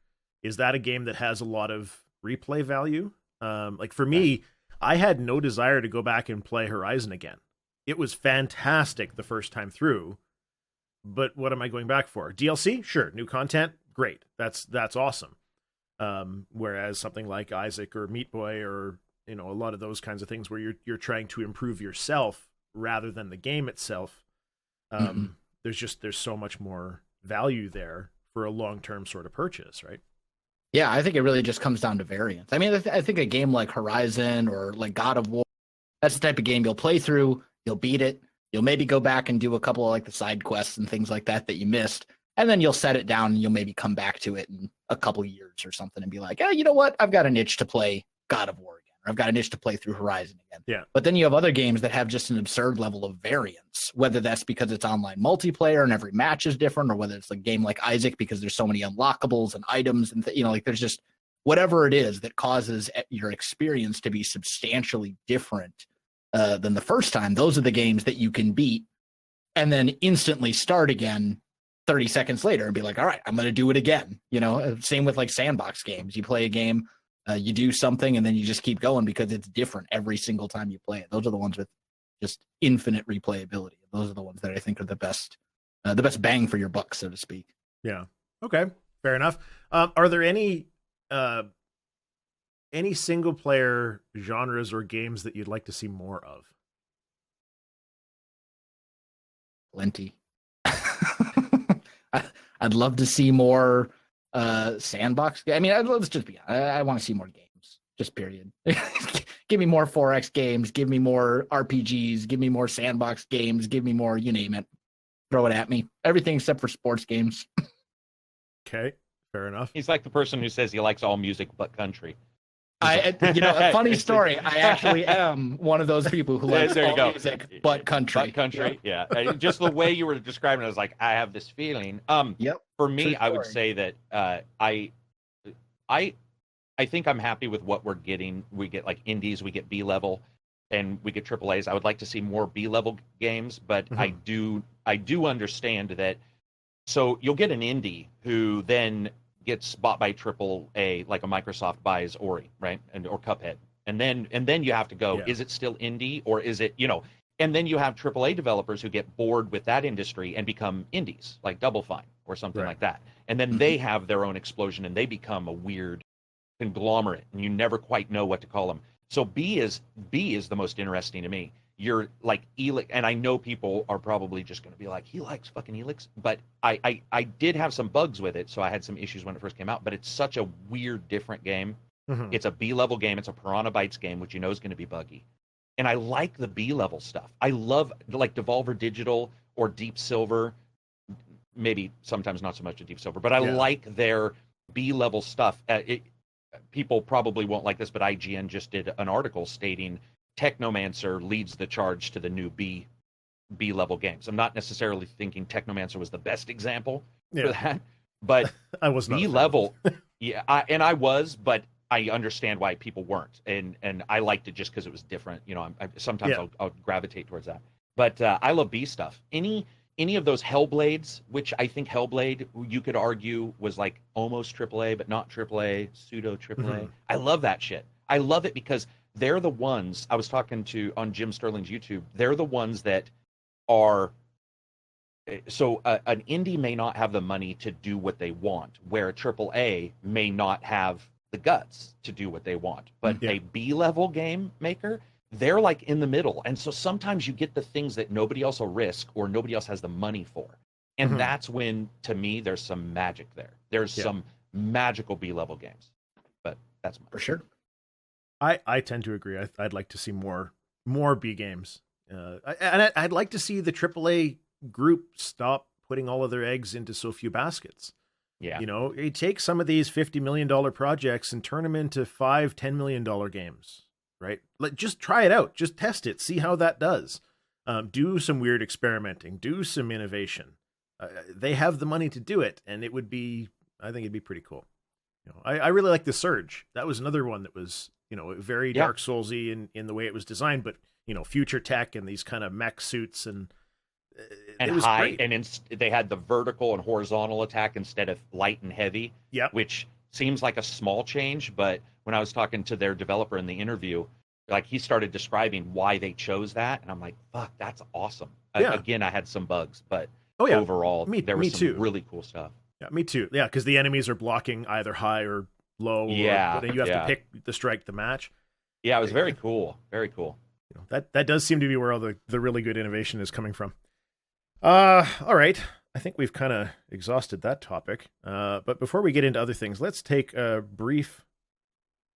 Is that a game that has a lot of replay value? Like for me, I had no desire to go back and play Horizon again. It was fantastic the first time through, but what am I going back for? DLC? Sure. New content? Great. That's awesome. Whereas something like Isaac or Meat Boy or a lot of those kinds of things where you're trying to improve yourself rather than the game itself. There's so much more value there for a long-term sort of purchase, right? Yeah, I think it really just comes down to variance. I mean, I think a game like Horizon or like God of War, that's the type of game you'll play through, you'll beat it, you'll maybe go back and do a couple of like the side quests and things like that you missed, and then you'll set it down and you'll maybe come back to it in a couple years or something and be like, you know what? I've got an itch to play God of War again. Or I've got an itch to play through Horizon again. Yeah. But then you have other games that have just an absurd level of variance, whether that's because it's online multiplayer and every match is different, or whether it's a game like Isaac because there's so many unlockables and items and like there's just whatever it is that causes your experience to be substantially different than the first time. Those are the games that you can beat and then instantly start again 30 seconds later and be like, all right, I'm going to do it again. Same with like sandbox games. You play a game, you do something, and then you just keep going because it's different every single time you play it. Those are the ones with just infinite replayability. Those are the ones that I think are the best bang for your buck, so to speak. Yeah. Okay. Fair enough. Are there any single player genres or games that you'd like to see more of? Plenty. I'd love to see more sandbox. I mean, let's just be honest. I want to see more games, just period. Give me more 4X games. Give me more RPGs. Give me more sandbox games. Give me more, you name it. Throw it at me. Everything except for sports games. Okay, fair enough. He's like the person who says he likes all music but country. A funny story. I actually am one of those people who likes all music but country. But country, yeah. Just the way you were describing it, I was like, I have this feeling. Yep. For me, I would say that I think I'm happy with what we're getting. We get like indies, we get B level, and we get AAAs. I would like to see more B level games, but I do understand that. So you'll get an indie who then gets bought by AAA, like a Microsoft buys Ori, right, or Cuphead, and then you have to go, is it still indie or is it, And then you have AAA developers who get bored with that industry and become indies, like Double Fine or something like that, and then they have their own explosion and they become a weird conglomerate, and you never quite know what to call them. So B is the most interesting to me. You're like Elix, and I know people are probably just going to be like, he likes fucking Elix, but I did have some bugs with it, so I had some issues when it first came out, but it's such a weird, different game. It's a B-level game. It's a Piranha Bytes game, which is going to be buggy. And I like the B-level stuff. I love, like, Devolver Digital or Deep Silver, maybe sometimes not so much a Deep Silver, but I like their B-level stuff. People probably won't like this, but IGN just did an article stating Technomancer leads the charge to the new B-level games. I'm not necessarily thinking Technomancer was the best example for that, but I was not B-level. I was, but I understand why people weren't, and I liked it just because it was different. Sometimes I'll gravitate towards that, but I love B stuff. Any of those Hellblades, which I think Hellblade, you could argue was like almost AAA, but not AAA, pseudo AAA. I love that shit. I love it because they're the ones, I was talking to on Jim Sterling's YouTube, they're the ones that are, so an indie may not have the money to do what they want, where a AAA may not have the guts to do what they want. But a B-level game maker, they're like in the middle. And so sometimes you get the things that nobody else will risk or nobody else has the money for. And that's when, to me, there's some magic there. There's some magical B-level games. But that's for sure. I tend to agree. I'd like to see more B games. I'd like to see the AAA group stop putting all of their eggs into so few baskets. Yeah. You take some of these $50 million projects and turn them into $5-10 million games, right? Just try it out. Just test it. See how that does. Do some weird experimenting. Do some innovation. They have the money to do it, and I think it'd be pretty cool. I really like The Surge. That was another one that was, very Dark Soulsy in the way it was designed, but, future tech and these kind of mech suits and it was high, great. and they had the vertical and horizontal attack instead of light and heavy, which seems like a small change, but when I was talking to their developer in the interview, like he started describing why they chose that, and I'm like, fuck, that's awesome. Again, I had some bugs, but overall, there was some really cool stuff. Yeah, me too. Yeah, because the enemies are blocking either high or low. Yeah, Or you have to yeah. pick the strike the match. Yeah, it was very cool. Very cool. You know, that does seem to be where all the really good innovation is coming from. All right. I think we've kind of exhausted that topic. But before we get into other things, let's take a brief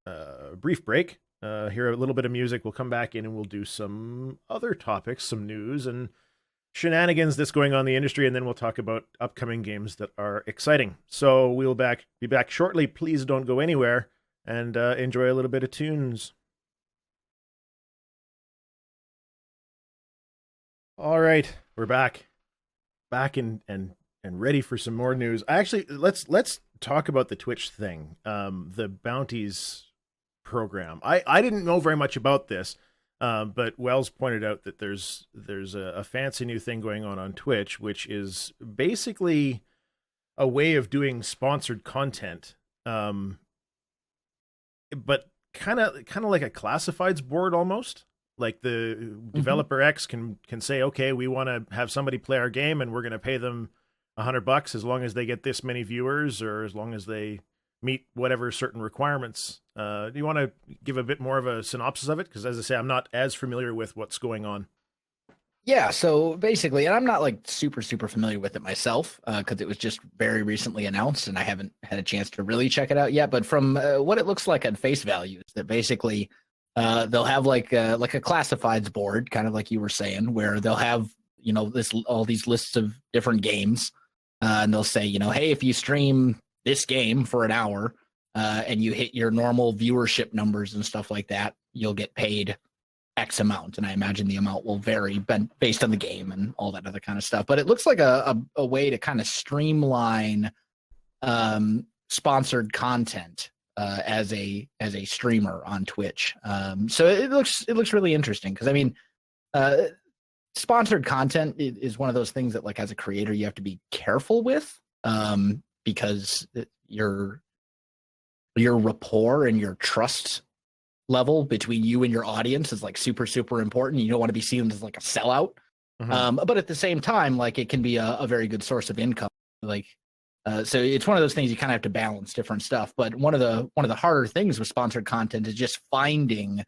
break. Hear a little bit of music. We'll come back in and we'll do some other topics, some news and shenanigans that's going on in the industry, and then we'll talk about upcoming games that are exciting. So we'll be back shortly. Please don't go anywhere, and enjoy a little bit of tunes. All right, we're back and ready for some more news. Actually, let's talk about the Twitch thing, the bounties program. I didn't know very much about this, but Wells pointed out that there's a fancy new thing going on Twitch, which is basically a way of doing sponsored content, but kind of like a classifieds board almost. Like the developer X can say, okay, we want to have somebody play our game, and we're going to pay them $100 as long as they get this many viewers, or as long as they meet whatever certain requirements. Do you want to give a bit more of a synopsis of it? Because as I say, I'm not as familiar with what's going on. Yeah, so basically, and I'm not like super familiar with it myself, because it was just very recently announced, and I haven't had a chance to really check it out yet. But from what it looks like on face value, is that basically they'll have like a classifieds board, kind of like you were saying, where they'll have all these lists of different games, and they'll say, hey, if you stream this game for an hour and you hit your normal viewership numbers and stuff like that, you'll get paid X amount. And I imagine the amount will vary based on the game and all that other kind of stuff. But it looks like a way to kind of streamline sponsored content as a streamer on Twitch. So it looks really interesting, because I mean, sponsored content is one of those things that, like, as a creator, you have to be careful with, because your rapport and your trust level between you and your audience is like super important. You don't want to be seen as like a sellout. But at the same time, like, it can be a very good source of income. Like, so it's one of those things you kind of have to balance different stuff. But one of the harder things with sponsored content is just finding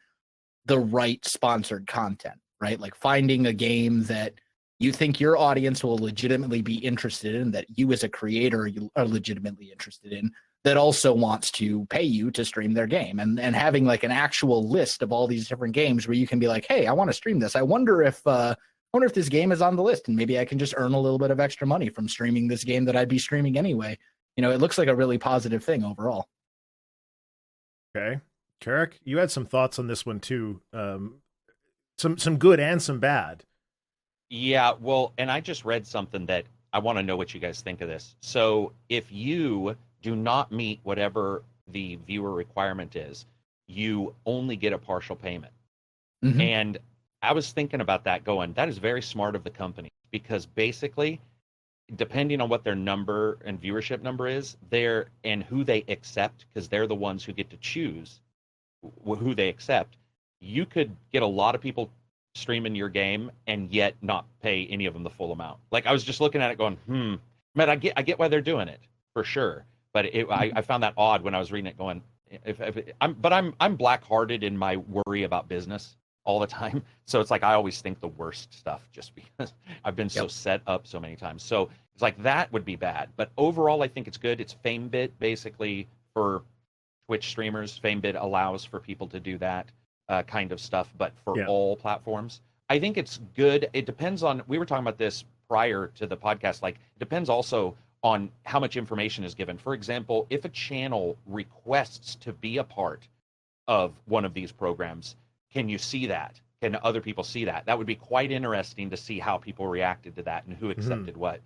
the right sponsored content, right? Like finding a game that you think your audience will legitimately be interested in, that you as a creator you are legitimately interested in, that also wants to pay you to stream their game, and having like an actual list of all these different games where you can be like, hey, I want to stream this. I wonder if this game is on the list, and maybe I can just earn a little bit of extra money from streaming this game that I'd be streaming anyway. It looks like a really positive thing overall. Okay. Karak, you had some thoughts on this one too. Some good and some bad. Yeah, well, and I just read something that I want to know what you guys think of this. So if you do not meet whatever the viewer requirement is, you only get a partial payment. And I was thinking about that, going, that is very smart of the company, because basically, depending on what their number and viewership number is, and who they accept, because they're the ones who get to choose who they accept, you could get a lot of people streaming your game and yet not pay any of them the full amount. Like, I was just looking at it going, man, I get why they're doing it, for sure. But I found that odd when I was reading it, going, I'm black-hearted in my worry about business all the time. So it's like I always think the worst stuff, just because I've been so set up so many times. So it's like that would be bad. But overall, I think it's good. It's FameBit basically for Twitch streamers. FameBit allows for people to do that kind of stuff, but for all platforms. I think it's good. It depends on, we were talking about this prior to the podcast, like, it depends also on how much information is given. For example, if a channel requests to be a part of one of these programs, can you see that? Can other people see that? That would be quite interesting to see how people reacted to that and who accepted what.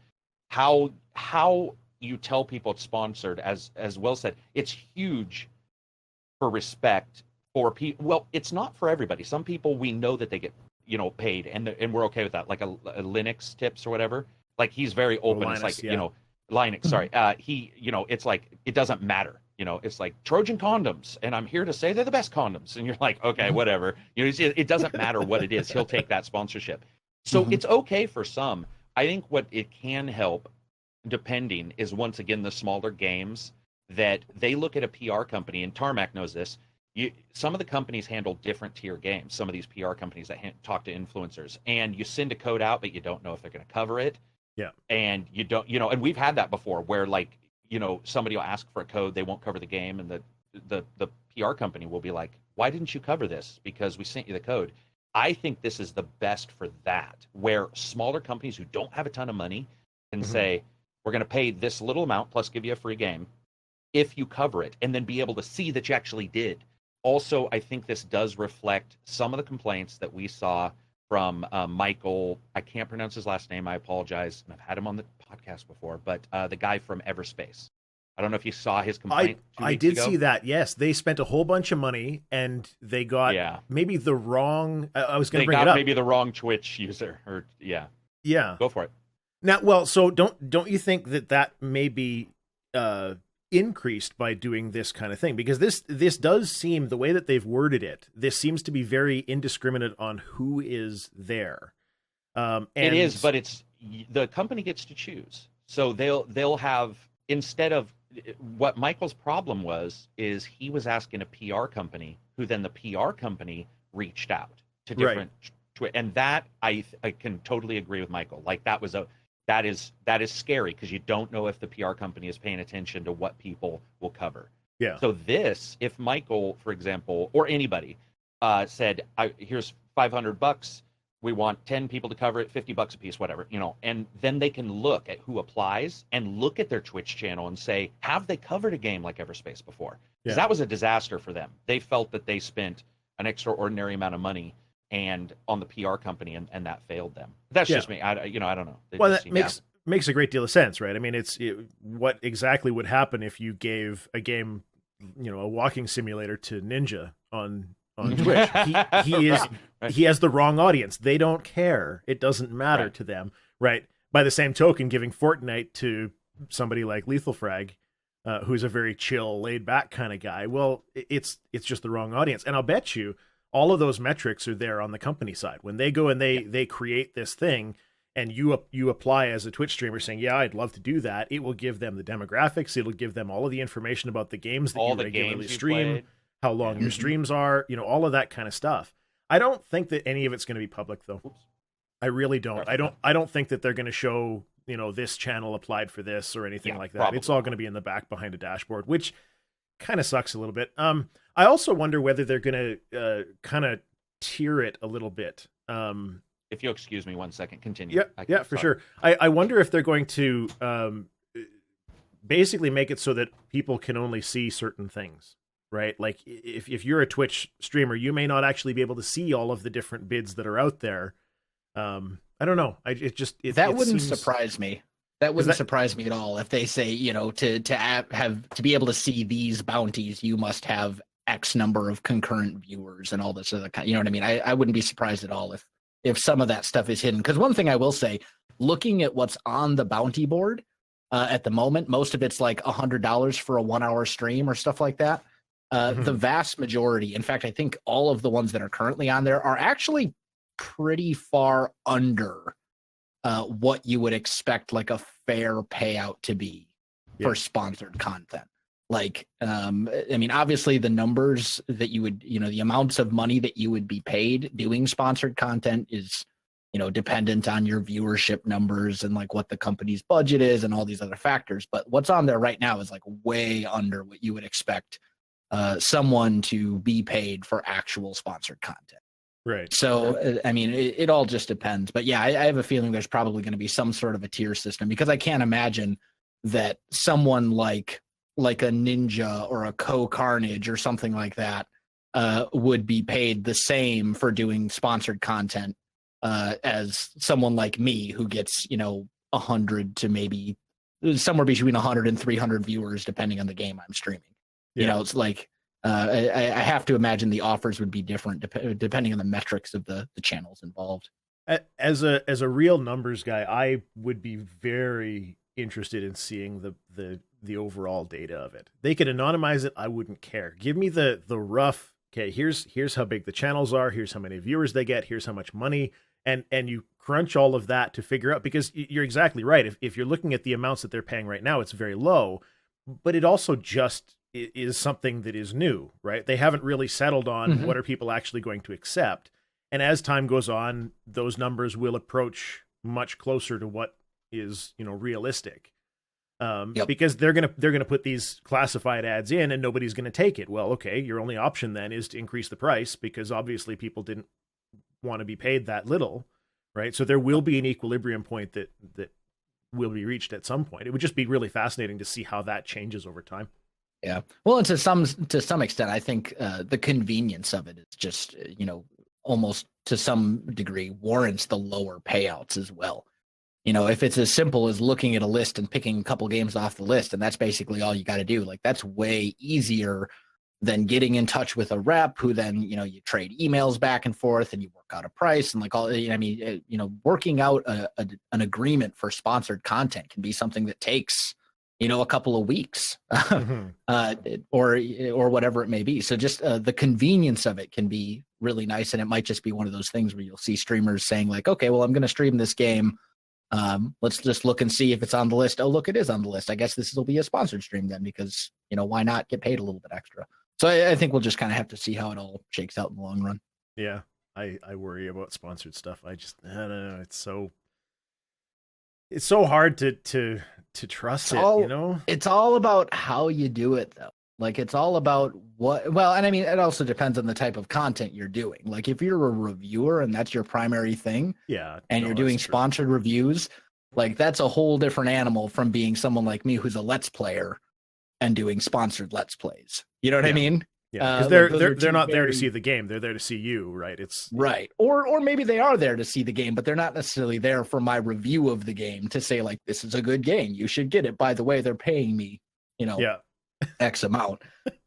How you tell people it's sponsored, as Will said, it's huge for respect for people. Well, it's not for everybody. Some people, we know that they get paid, and we're okay with that. Like a Linux tips or whatever. Like, he's very open. Linus, it's like Linux. Sorry, it's like, it doesn't matter. It's like Trojan condoms, and I'm here to say they're the best condoms. And you're like, okay, whatever. It doesn't matter what it is. He'll take that sponsorship. So it's okay for some. I think what it can help, depending, is once again the smaller games that they look at a PR company, and Tarmack knows this. Some of the companies handle different tier games. Some of these PR companies that talk to influencers, and you send a code out, but you don't know if they're going to cover it. Yeah. And you don't, and we've had that before where like, somebody will ask for a code, they won't cover the game, and the PR company will be like, why didn't you cover this? Because we sent you the code. I think this is the best for that, where smaller companies who don't have a ton of money can say, we're going to pay this little amount plus give you a free game if you cover it, and then be able to see that you actually did. Also, I think this does reflect some of the complaints that we saw from Michael. I can't pronounce his last name. I apologize. And I've had him on the podcast before, but the guy from Everspace. I don't know if you saw his complaint. I did see that. Yes, they spent a whole bunch of money and they got maybe the wrong. I was going to bring it up. Maybe the wrong Twitch user, or yeah. Go for it. Now, well, so don't you think that may be increased by doing this kind of thing? Because this does seem, the way that they've worded it, this seems to be very indiscriminate on who is there. And it is, but it's the company gets to choose. So they'll have, instead of what Michael's problem was, is he was asking a PR company, who then the PR company reached out to different and that I can totally agree with Michael. Like that is scary, because you don't know if the PR company is paying attention to what people will cover. Yeah. So if Michael, for example, or anybody said, here's $500, we want 10 people to cover it, $50 a piece, whatever, and then they can look at who applies and look at their Twitch channel and say, have they covered a game like Everspace before? Because that was a disaster for them. They felt that they spent an extraordinary amount of money and on the PR company, and that failed them. That's just me. I don't know. Well, that makes a great deal of sense, right? I mean, what exactly would happen if you gave a game, a walking simulator to Ninja on Twitch? He has the wrong audience. They don't care. It doesn't matter to them, right? By the same token, giving Fortnite to somebody like Lethal Frag, who's a very chill, laid back kind of guy, well, it's just the wrong audience. And I'll bet you all of those metrics are there on the company side. When they go and they create this thing, and you apply as a Twitch streamer saying, yeah, I'd love to do that, it will give them the demographics. It'll give them all of the information about the games that you regularly stream, how long your streams are, all of that kind of stuff. I don't think that any of it's going to be public, though. I really don't. I don't think that they're going to show, this channel applied for this or anything like that. Probably. It's all going to be in the back behind a dashboard, which kind of sucks a little bit. I also wonder whether they're going to kind of tier it a little bit. If you'll excuse me 1 second, continue. Yeah, for sure. I wonder if they're going to basically make it so that people can only see certain things, right? Like if you're a Twitch streamer, you may not actually be able to see all of the different bids that are out there. I don't know. That wouldn't surprise me. That wouldn't surprise me at all if they say, to be able to see these bounties, you must have X number of concurrent viewers and all this other kind. You know what I mean? I wouldn't be surprised at all if some of that stuff is hidden. Because one thing I will say, looking at what's on the bounty board at the moment, most of it's like $100 for a 1 hour stream or stuff like that. The vast majority, in fact, I think all of the ones that are currently on there are actually pretty far under what you would expect like a fair payout to be for sponsored content. Like, obviously the numbers that you would, the amounts of money that you would be paid doing sponsored content is, dependent on your viewership numbers and like what the company's budget is and all these other factors. But what's on there right now is like way under what you would expect someone to be paid for actual sponsored content. Right. So, it all just depends. But yeah, I have a feeling there's probably going to be some sort of a tier system, because I can't imagine that someone like a Ninja or a Co-Carnage or something like that would be paid the same for doing sponsored content as someone like me, who gets 100 to maybe somewhere between 100 and 300 viewers depending on the game I'm streaming. It's like I have to imagine the offers would be different depending on the metrics of the channels involved. As a real numbers guy, I would be very interested in seeing the overall data of it. They could anonymize it. I wouldn't care. Give me the rough. Okay, here's how big the channels are. Here's how many viewers they get. Here's how much money. And you crunch all of that to figure out, because you're exactly right. If you're looking at the amounts that they're paying right now, it's very low. but it also just is something that is new, right? They haven't really settled on what are people actually going to accept. And as time goes on, those numbers will approach much closer to what is, realistic. Because they're gonna put these classified ads in, and nobody's gonna take it. Well, okay, your only option then is to increase the price, because obviously people didn't want to be paid that little, right? So there will be an equilibrium point that will be reached at some point. It would just be really fascinating to see how that changes over time. Yeah. Well, and to some extent, I think the convenience of it is just, almost to some degree warrants the lower payouts as well. If it's as simple as looking at a list and picking a couple games off the list, and that's basically all you got to do, like that's way easier than getting in touch with a rep who then, you trade emails back and forth and you work out a price and like all, working out an agreement for sponsored content can be something that takes, a couple of weeks or whatever it may be. So just the convenience of it can be really nice. And it might just be one of those things where you'll see streamers saying like, okay, well, I'm going to stream this game. Let's just look and see if it's on the list. Oh, look, it is on the list. I guess this will be a sponsored stream then, because, why not get paid a little bit extra? So I think we'll just kind of have to see how it all shakes out in the long run. Yeah. I worry about sponsored stuff. I don't know. It's so hard to trust it. It's all about how you do it though. Like it's all about it also depends on the type of content you're doing. Like if you're a reviewer and that's your primary thing, and you're doing sponsored reviews, like that's a whole different animal from being someone like me who's a Let's Player and doing sponsored Let's Plays. You know what I mean? Yeah, because they're not there to see the game; they're there to see you, right? It's right, or maybe they are there to see the game, but they're not necessarily there for my review of the game to say like, this is a good game, you should get it. By the way, they're paying me, X amount.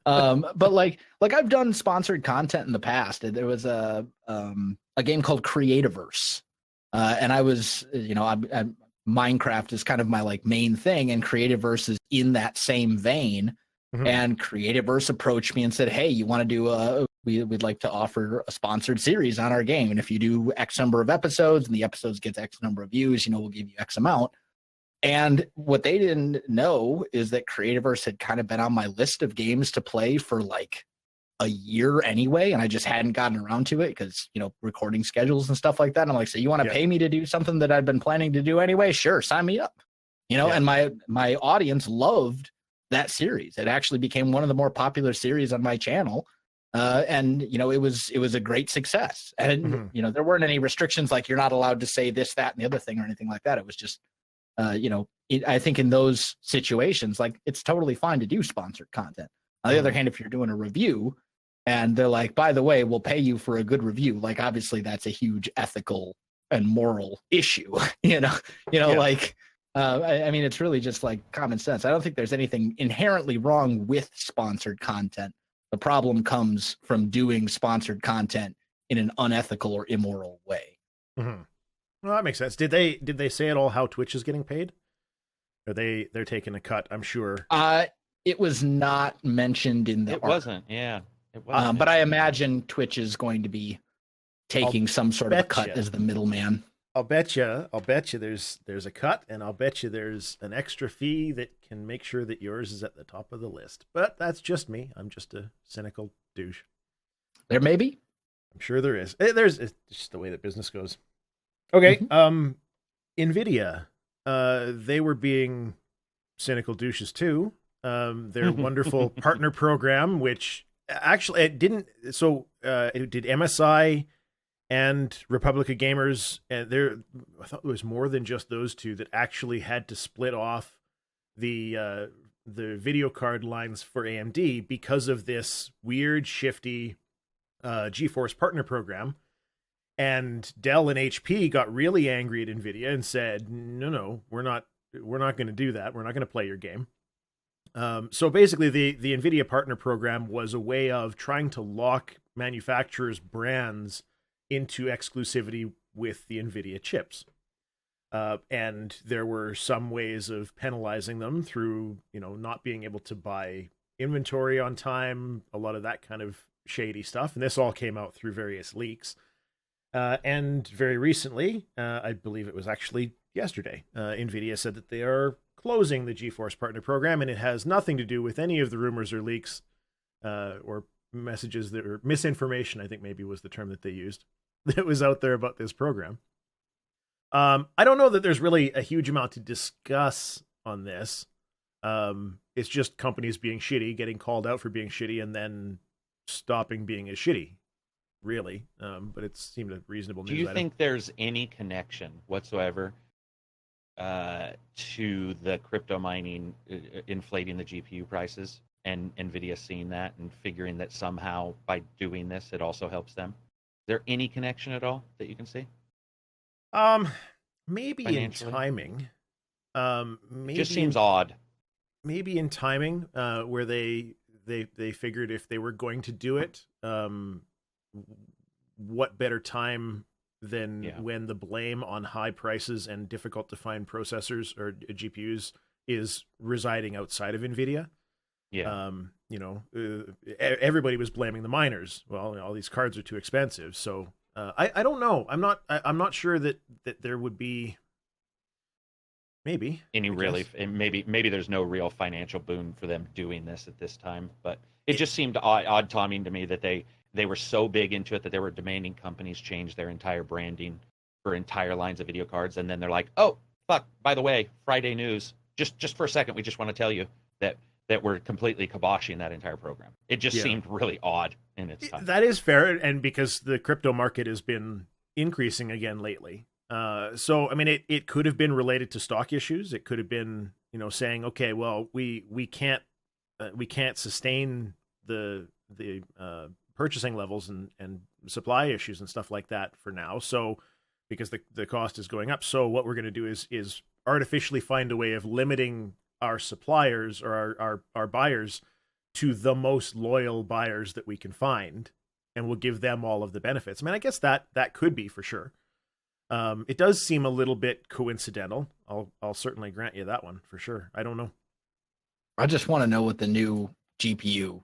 But like I've done sponsored content in the past. There was a game called Creativerse, and I was, Minecraft is kind of my like main thing, and Creativerse is in that same vein. And Creativerse approached me and said, hey, you want to do we'd like to offer a sponsored series on our game, and if you do X number of episodes and the episodes gets X number of views, we'll give you X amount. And what they didn't know is that Creativerse had kind of been on my list of games to play for like a year anyway, and I just hadn't gotten around to it because, recording schedules and stuff like that. And I'm like, so you want to pay me to do something that I've been planning to do anyway? Sure, sign me up. And my audience loved that series. It actually became one of the more popular series on my channel. And it was a great success. And there weren't any restrictions like you're not allowed to say this, that, and the other thing or anything like that. It was just I think in those situations, like it's totally fine to do sponsored content. On the other hand, if you're doing a review and they're like, by the way, we'll pay you for a good review, like obviously that's a huge ethical and moral issue, it's really just like common sense. I don't think there's anything inherently wrong with sponsored content. The problem comes from doing sponsored content in an unethical or immoral way. Well, that makes sense. Did they say at all how Twitch is getting paid? Or they're taking a cut, I'm sure. It was not mentioned in the It wasn't, yeah. It wasn't. But I imagine Twitch is going to be taking some sort of a cut as the middleman. I'll bet you there's a cut, and I'll bet you there's an extra fee that can make sure that yours is at the top of the list. But that's just me. I'm just a cynical douche. There may be. I'm sure there is. It's just the way that business goes. Okay. NVIDIA, they were being cynical douches too. Their wonderful partner program, which actually it didn't. So it did MSI and Republic of Gamers, and I thought it was more than just those two that actually had to split off the video card lines for AMD because of this weird, shifty GeForce partner program. And Dell and HP got really angry at NVIDIA and said, no, we're not going to do that. We're not going to play your game. So basically, the NVIDIA partner program was a way of trying to lock manufacturers' brands into exclusivity with the NVIDIA chips. And there were some ways of penalizing them through, not being able to buy inventory on time, a lot of that kind of shady stuff. And this all came out through various leaks. And very recently, I believe it was actually yesterday, NVIDIA said that they are closing the GeForce Partner Program, and it has nothing to do with any of the rumors or leaks or messages that or misinformation, I think maybe was the term that they used, that was out there about this program. I don't know that there's really a huge amount to discuss on this. It's just companies being shitty, getting called out for being shitty, and then stopping being as shitty, really. But it seemed a reasonable news Do you item. think there's any connection whatsoever to the crypto mining inflating the GPU prices and NVIDIA seeing that and figuring that somehow by doing this, it also helps them? Is there any connection at all that you can see? Maybe in timing. Maybe just seems odd. Maybe in timing, where they figured if they were going to do it, what better time than when the blame on high prices and difficult to find processors or GPUs is residing outside of NVIDIA. Yeah. Everybody was blaming the miners. Well, all these cards are too expensive. So I don't know. I'm not sure that there would be maybe maybe there's no real financial boon for them doing this at this time. But it just seemed odd timing to me that they were so big into it that they were demanding companies change their entire branding for entire lines of video cards, and then they're like, oh fuck, by the way, Friday news, just for a second, we just want to tell you that we're completely kiboshing that entire program. It just seemed really odd in its time. That is fair, and because the crypto market has been increasing again lately. So I mean, it could have been related to stock issues. It could have been, saying, okay, well, we can't sustain the purchasing levels and supply issues and stuff like that for now. So because the cost is going up, so what we're going to do is artificially find a way of limiting our suppliers or our buyers to the most loyal buyers that we can find, and we'll give them all of the benefits. I mean, I guess that could be for sure. It does seem a little bit coincidental. I'll certainly grant you that one for sure. I don't know. I just want to know what the new GPU,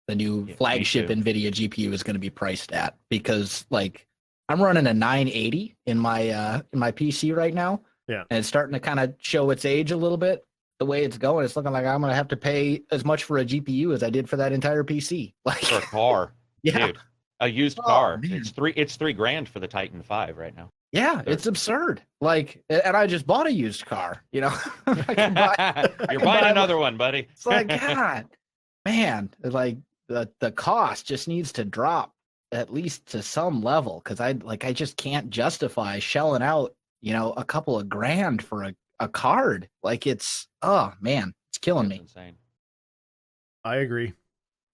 the new flagship NVIDIA GPU is going to be priced at, because like I'm running a 980 in my PC right now. Yeah. And it's starting to kind of show its age a little bit. The way it's going, it's looking like I'm going to have to pay as much for a GPU as I did for that entire PC. Like for a car. Yeah. Dude, a used car. Man. It's $3,000 for the Titan 5 right now. Yeah, it's absurd. Like, and I just bought a used car, You're buying another one, buddy. It's like, God, man, like the cost just needs to drop at least to some level, because I just can't justify shelling out, a couple of grand for a card. Like it's, oh man, it's killing me. Insane. I agree.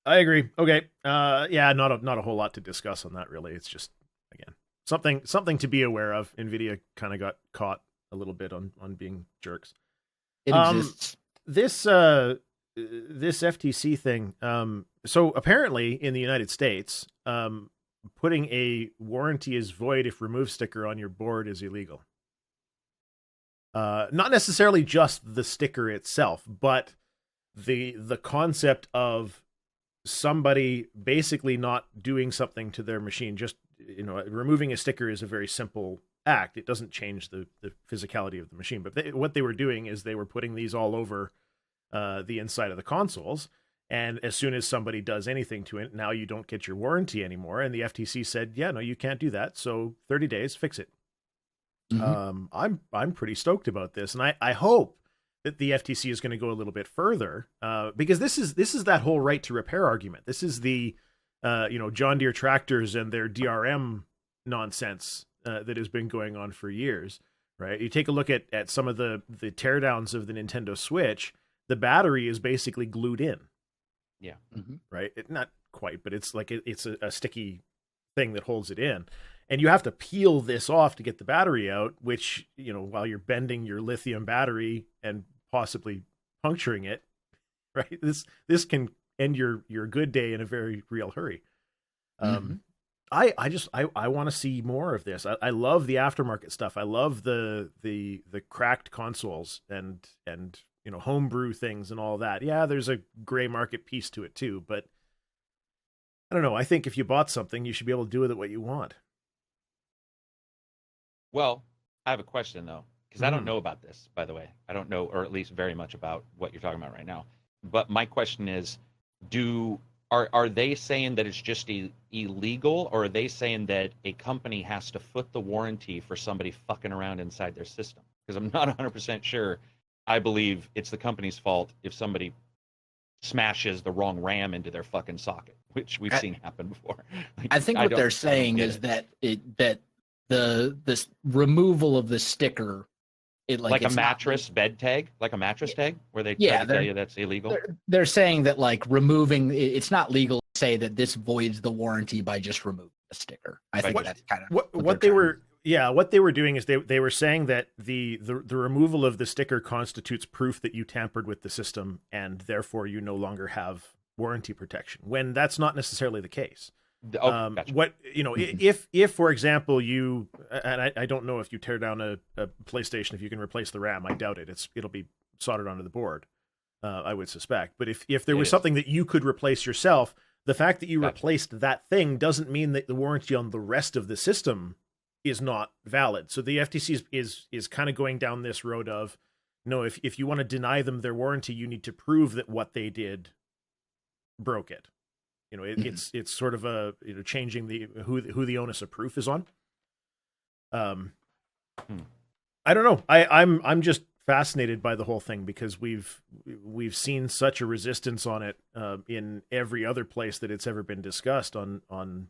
Okay. Not a whole lot to discuss on that really. It's just, again, something to be aware of. NVIDIA kind of got caught a little bit on being jerks. It exists. This FTC thing. So apparently in the United States, putting a warranty is void if removed sticker on your board is illegal. Not necessarily just the sticker itself, but the concept of somebody basically not doing something to their machine. Just, removing a sticker is a very simple act. It doesn't change the physicality of the machine. But what they were doing is they were putting these all over the inside of the consoles. And as soon as somebody does anything to it, now you don't get your warranty anymore. And the FTC said, yeah, no, you can't do that. So 30 days, fix it. Mm-hmm. I'm pretty stoked about this, and I hope that the FTC is going to go a little bit further, because this is that whole right to repair argument. This is the John Deere tractors and their DRM nonsense that has been going on for years, right? You take a look at some of the teardowns of the Nintendo Switch. The battery is basically glued in. Yeah. Mm-hmm. Right. Not quite, but it's like it's a sticky thing that holds it in. And you have to peel this off to get the battery out, which, while you're bending your lithium battery and possibly puncturing it, right? This can end your good day in a very real hurry. Mm-hmm. I want to see more of this. I love the aftermarket stuff. I love the cracked consoles and homebrew things and all that. Yeah, there's a gray market piece to it too, but I don't know. I think if you bought something, you should be able to do with it what you want. Well, I have a question though. because I don't know about this, by the way. I don't know, or at least very much about what you're talking about right now. But my question is, are they saying that it's just illegal, or are they saying that a company has to foot the warranty for somebody fucking around inside their system? Because I'm not 100% sure. I believe it's the company's fault if somebody smashes the wrong RAM into their fucking socket, which we've seen happen before. Like, I think what they're saying is that this removal of the sticker, like a mattress bed tag, like a mattress tag, where they try to tell you that's illegal. They're saying that like removing it's not legal to say that this voids the warranty by just removing the sticker. I think that's kind of what they were. Yeah, what they were doing is they were saying that the removal of the sticker constitutes proof that you tampered with the system and therefore you no longer have warranty protection, when that's not necessarily the case. Gotcha. What if for example you, and I don't know if you tear down a PlayStation, if you can replace the RAM, I doubt it. It'll be soldered onto the board, I would suspect. But if there was something that you could replace yourself, the fact that you replaced that thing doesn't mean that the warranty on the rest of the system is not valid. So the FTC is kind of going down this road of, no, if you want to deny them their warranty, you need to prove that what they did broke it. It's sort of a changing the who the onus of proof is on. I don't know. I'm just fascinated by the whole thing because we've seen such a resistance on it in every other place that it's ever been discussed on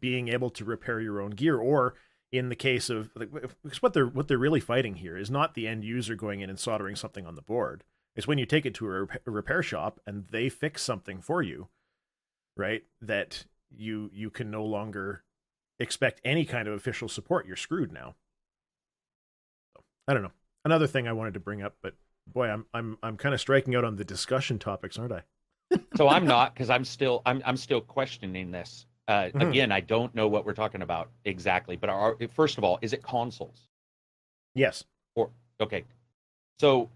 being able to repair your own gear, or in the case of because what they're really fighting here is not the end user going in and soldering something on the board. It's when you take it to a repair shop and they fix something for you, right? That you can no longer expect any kind of official support. You're screwed now. So, I don't know. Another thing I wanted to bring up, but boy, I'm kind of striking out on the discussion topics, aren't I? So I'm not, because I'm still questioning this. Again, I don't know what we're talking about exactly, but first of all, is it consoles? Yes. Okay. So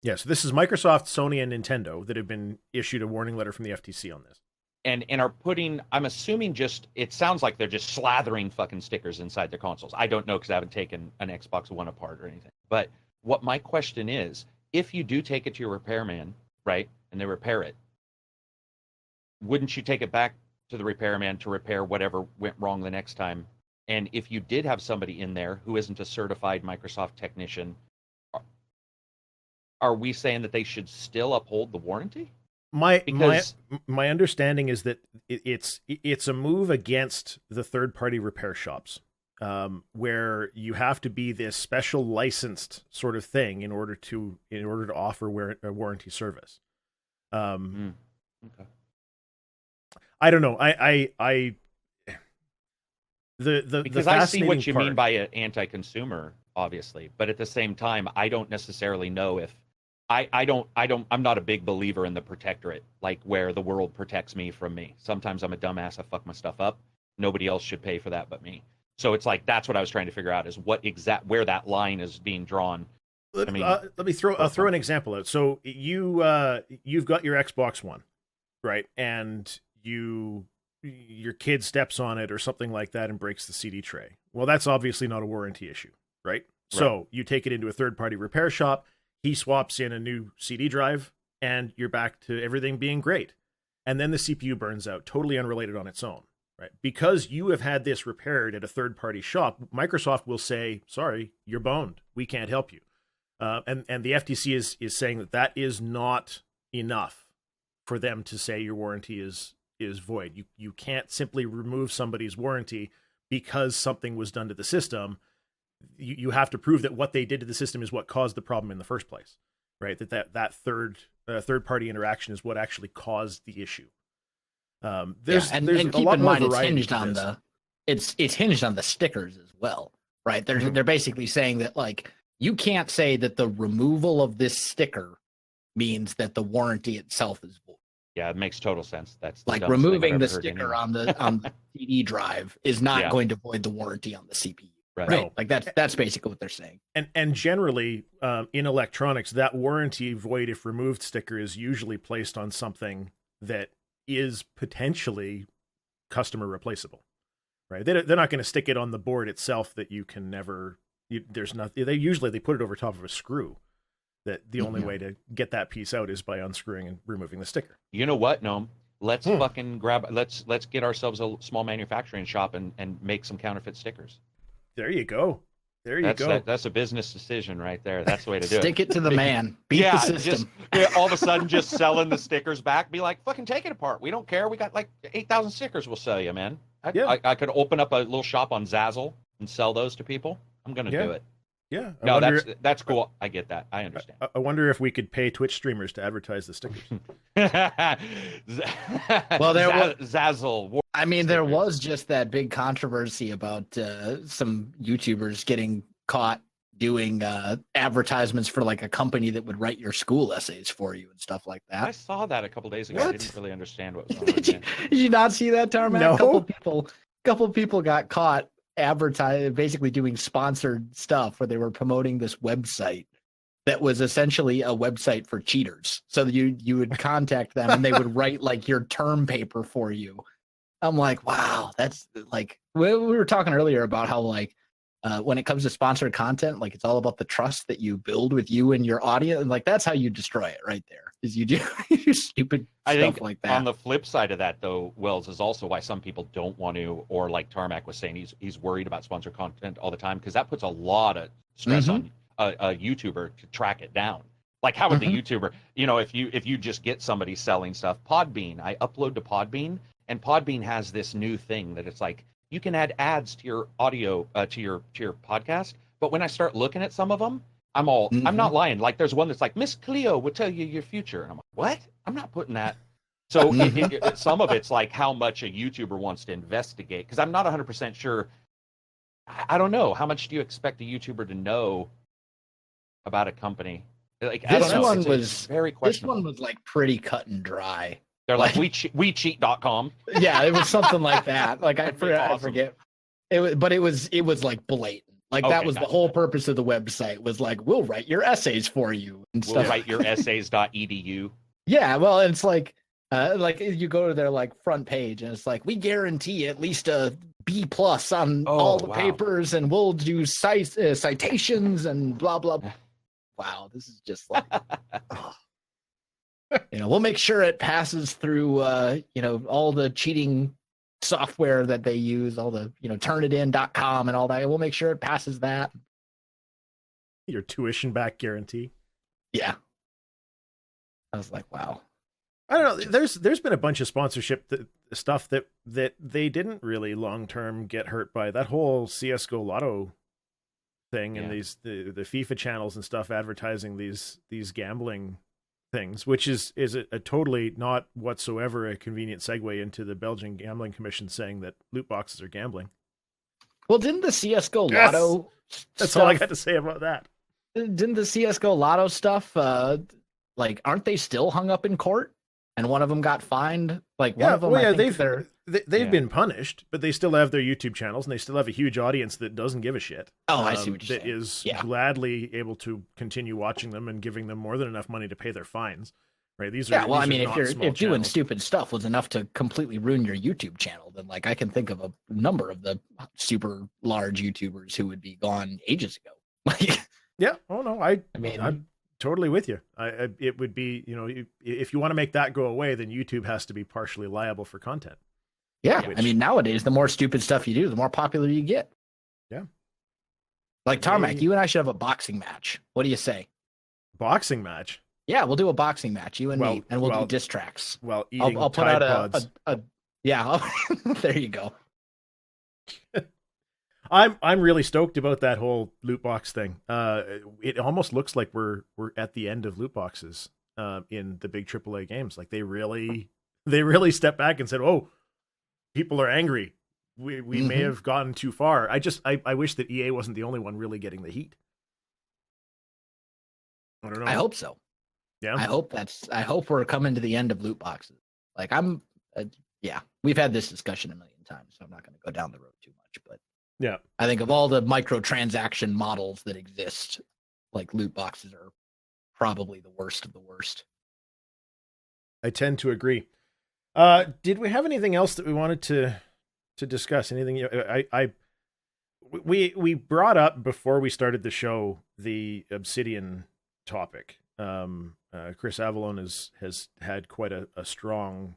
yes, this is Microsoft, Sony, and Nintendo that have been issued a warning letter from the FTC on this. And are putting, I'm assuming it sounds like they're just slathering fucking stickers inside their consoles. I don't know because I haven't taken an Xbox One apart or anything. But what my question is, if you do take it to your repairman, right, and they repair it, wouldn't you take it back to the repairman to repair whatever went wrong the next time? And if you did have somebody in there who isn't a certified Microsoft technician, are we saying that they should still uphold the warranty? My understanding is that it's a move against the third-party repair shops, where you have to be this special licensed sort of thing in order to offer a warranty service. Okay. I don't know. Because I see what you mean by an anti-consumer, obviously, but at the same time, I don't necessarily know if I'm not a big believer in the protectorate, like where the world protects me from me. Sometimes I'm a dumbass. I fuck my stuff up. Nobody else should pay for that but me. So it's like, that's what I was trying to figure out, is where that line is being drawn. I'll throw an example out. So you've got your Xbox One, right? And your kid steps on it or something like that and breaks the CD tray. Well, that's obviously not a warranty issue, right? So you take it into a third-party repair shop. He swaps in a new CD drive, and you're back to everything being great. And then the CPU burns out, totally unrelated on its own, right? Because you have had this repaired at a third-party shop, Microsoft will say, sorry, you're boned. We can't help you. And the FTC is saying that is not enough for them to say your warranty is void. You can't simply remove somebody's warranty because something was done to the system. You have to prove that what they did to the system is what caused the problem in the first place, right? That third party interaction is what actually caused the issue. There's keep a lot in more mind it's it's hinged on the stickers as well, right? They're basically saying that like you can't say that the removal of this sticker means that the warranty itself is void. Yeah, it makes total sense. That's like removing the sticker on the CD drive is not going to void the warranty on the CPU. Right. No. Like that's basically what they're saying. And generally, in electronics, that warranty void if removed sticker is usually placed on something that is potentially customer replaceable, right? They're not going to stick it on the board itself that you can never there's nothing. They put it over top of a screw. That the only way to get that piece out is by unscrewing and removing the sticker. You know what, Gnome? Let's fucking let's get ourselves a small manufacturing shop and make some counterfeit stickers. There you go. That's a business decision right there. That's the way to do it. Stick it to the man. Beat the system. All of a sudden, just selling the stickers back. Be like, fucking take it apart. We don't care. We got like 8,000 stickers. We'll sell you, man. I could open up a little shop on Zazzle and sell those to people. I'm gonna do it. Yeah. No, that's cool. I get that. I understand. I wonder if we could pay Twitch streamers to advertise the stickers. Well, Zazzle. I mean, there was just that big controversy about some YouTubers getting caught doing advertisements for like a company that would write your school essays for you and stuff like that. I saw that a couple days ago. What? I didn't really understand what was going on. Did you not see that, Tarmack? No. Couple people got caught basically doing sponsored stuff where they were promoting this website that was essentially a website for cheaters. So you would contact them and they would write like your term paper for you. I'm like, wow, that's like we were talking earlier about how like when it comes to sponsored content, like it's all about the trust that you build with you and your audience, and like that's how you destroy it right there. Is you do stupid stuff like that. On the flip side of that, though, Wells, is also why some people don't want to, or like Tarmack was saying, he's worried about sponsored content all the time because that puts a lot of stress on a YouTuber to track it down. Like, how would the YouTuber, if you just get somebody selling stuff, Podbean, I upload to Podbean, and Podbean has this new thing that it's like you can add ads to your audio to your podcast, but when I start looking at some of them, I'm not lying. Like there's one that's like Miss Cleo will tell you your future, and I'm like, what? I'm not putting that. So some of it's like how much a YouTuber wants to investigate, because I'm not 100% sure. I don't know, how much do you expect a YouTuber to know about a company? Like This one was very questionable. This one was like pretty cut and dry. They're like wecheat.com. Yeah, it was something like that. Like I Awesome. forget. It was like blatant. Like that was the whole purpose of the website, was like, we'll write your essays for you and stuff. We'll write your essays.edu. Yeah, well, it's like you go to their like front page and it's like, we guarantee at least a B+ on all the papers, and we'll do citations and blah blah. Wow, this is just like, we'll make sure it passes through all the cheating software that they use, all the turnitin.com and all that. We'll make sure it passes that. Your tuition back guarantee. Yeah. I was like, wow. I don't know. There's been a bunch of sponsorship stuff that they didn't really long term get hurt by. That whole CS:GO Lotto thing and the FIFA channels and stuff advertising these gambling things, which is a totally not whatsoever a convenient segue into the Belgian Gambling Commission saying that loot boxes are gambling. Well, didn't the CS:GO Lotto That's all I got to say about that. Didn't the CS:GO Lotto stuff aren't they still hung up in court? And one of them got fined. Like one of them, they've been punished, but they still have their YouTube channels, and they still have a huge audience that doesn't give a shit. Oh, I see what you're saying. That is gladly able to continue watching them and giving them more than enough money to pay their fines. Right? These are if doing stupid stuff was enough to completely ruin your YouTube channel, then like I can think of a number of the super large YouTubers who would be gone ages ago. Like, yeah. Oh no, I'm totally with you. It would be, if you want to make that go away, then YouTube has to be partially liable for content. Yeah, nowadays, the more stupid stuff you do, the more popular you get. Yeah. Like Tarmack, you and I should have a boxing match. What do you say? Boxing match? Yeah, we'll do a boxing match, you and me, and we'll do diss tracks. Well, I'll put out there you go. I'm really stoked about that whole loot box thing. It almost looks like we're at the end of loot boxes in the big AAA games. Like they really stepped back and said, "Oh, people are angry. We may have gone too far." I wish that EA wasn't the only one really getting the heat. I don't know. I hope so. Yeah. I hope we're coming to the end of loot boxes. Like we've had this discussion a million times, so I'm not going to go down the road too much, but yeah, I think of all the microtransaction models that exist, like loot boxes are probably the worst of the worst. I tend to agree. Did we have anything else that we wanted to discuss? Anything? we brought up before we started the show the Obsidian topic. Chris Avalon has had quite a strong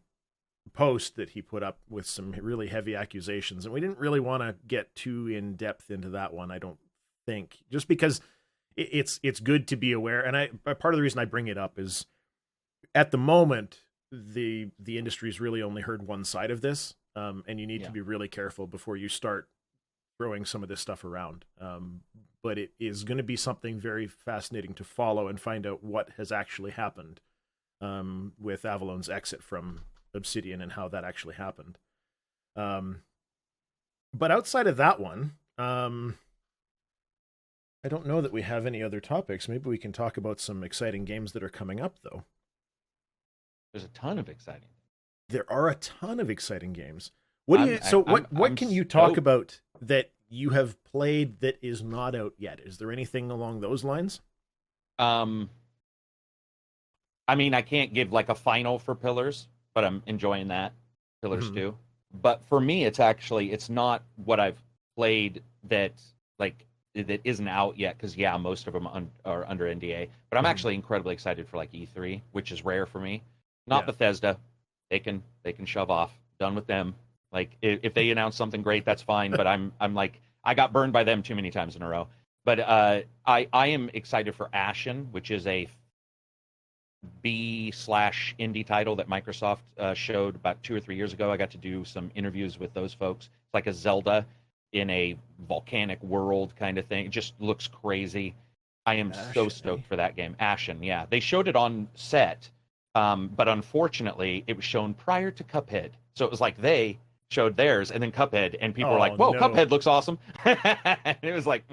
post that he put up with some really heavy accusations, and we didn't really want to get too in depth into that one. I don't think, just because it's good to be aware. And part of the reason I bring it up is at the moment the industry's really only heard one side of this, and you need to be really careful before you start throwing some of this stuff around. But it is going to be something very fascinating to follow and find out what has actually happened with Avalon's exit from Obsidian and how that actually happened. But outside of that one, I don't know that we have any other topics. Maybe we can talk about some exciting games that are coming up, though. There's a ton of exciting. There are a ton of exciting games. What can you talk about that you have played that is not out yet? Is there anything along those lines? I mean, I can't give like a final for Pillars, but I'm enjoying that. Pillars 2. But for me, it's not what I've played that isn't out yet, because most of them are under NDA. But I'm actually incredibly excited for like E3, which is rare for me. Not Bethesda. They can shove off. Done with them. Like if they announce something great, that's fine. But I'm like, I got burned by them too many times in a row. But I am excited for Ashen, which is a B/indie title that Microsoft showed about 2 or 3 years ago. I got to do some interviews with those folks. It's like a Zelda in a volcanic world kind of thing. It just looks crazy. I am so stoked for that game. Ashen, yeah. They showed it on set, but unfortunately, it was shown prior to Cuphead. So it was like they showed theirs and then Cuphead, and people were like, whoa, no. Cuphead looks awesome. And it was like,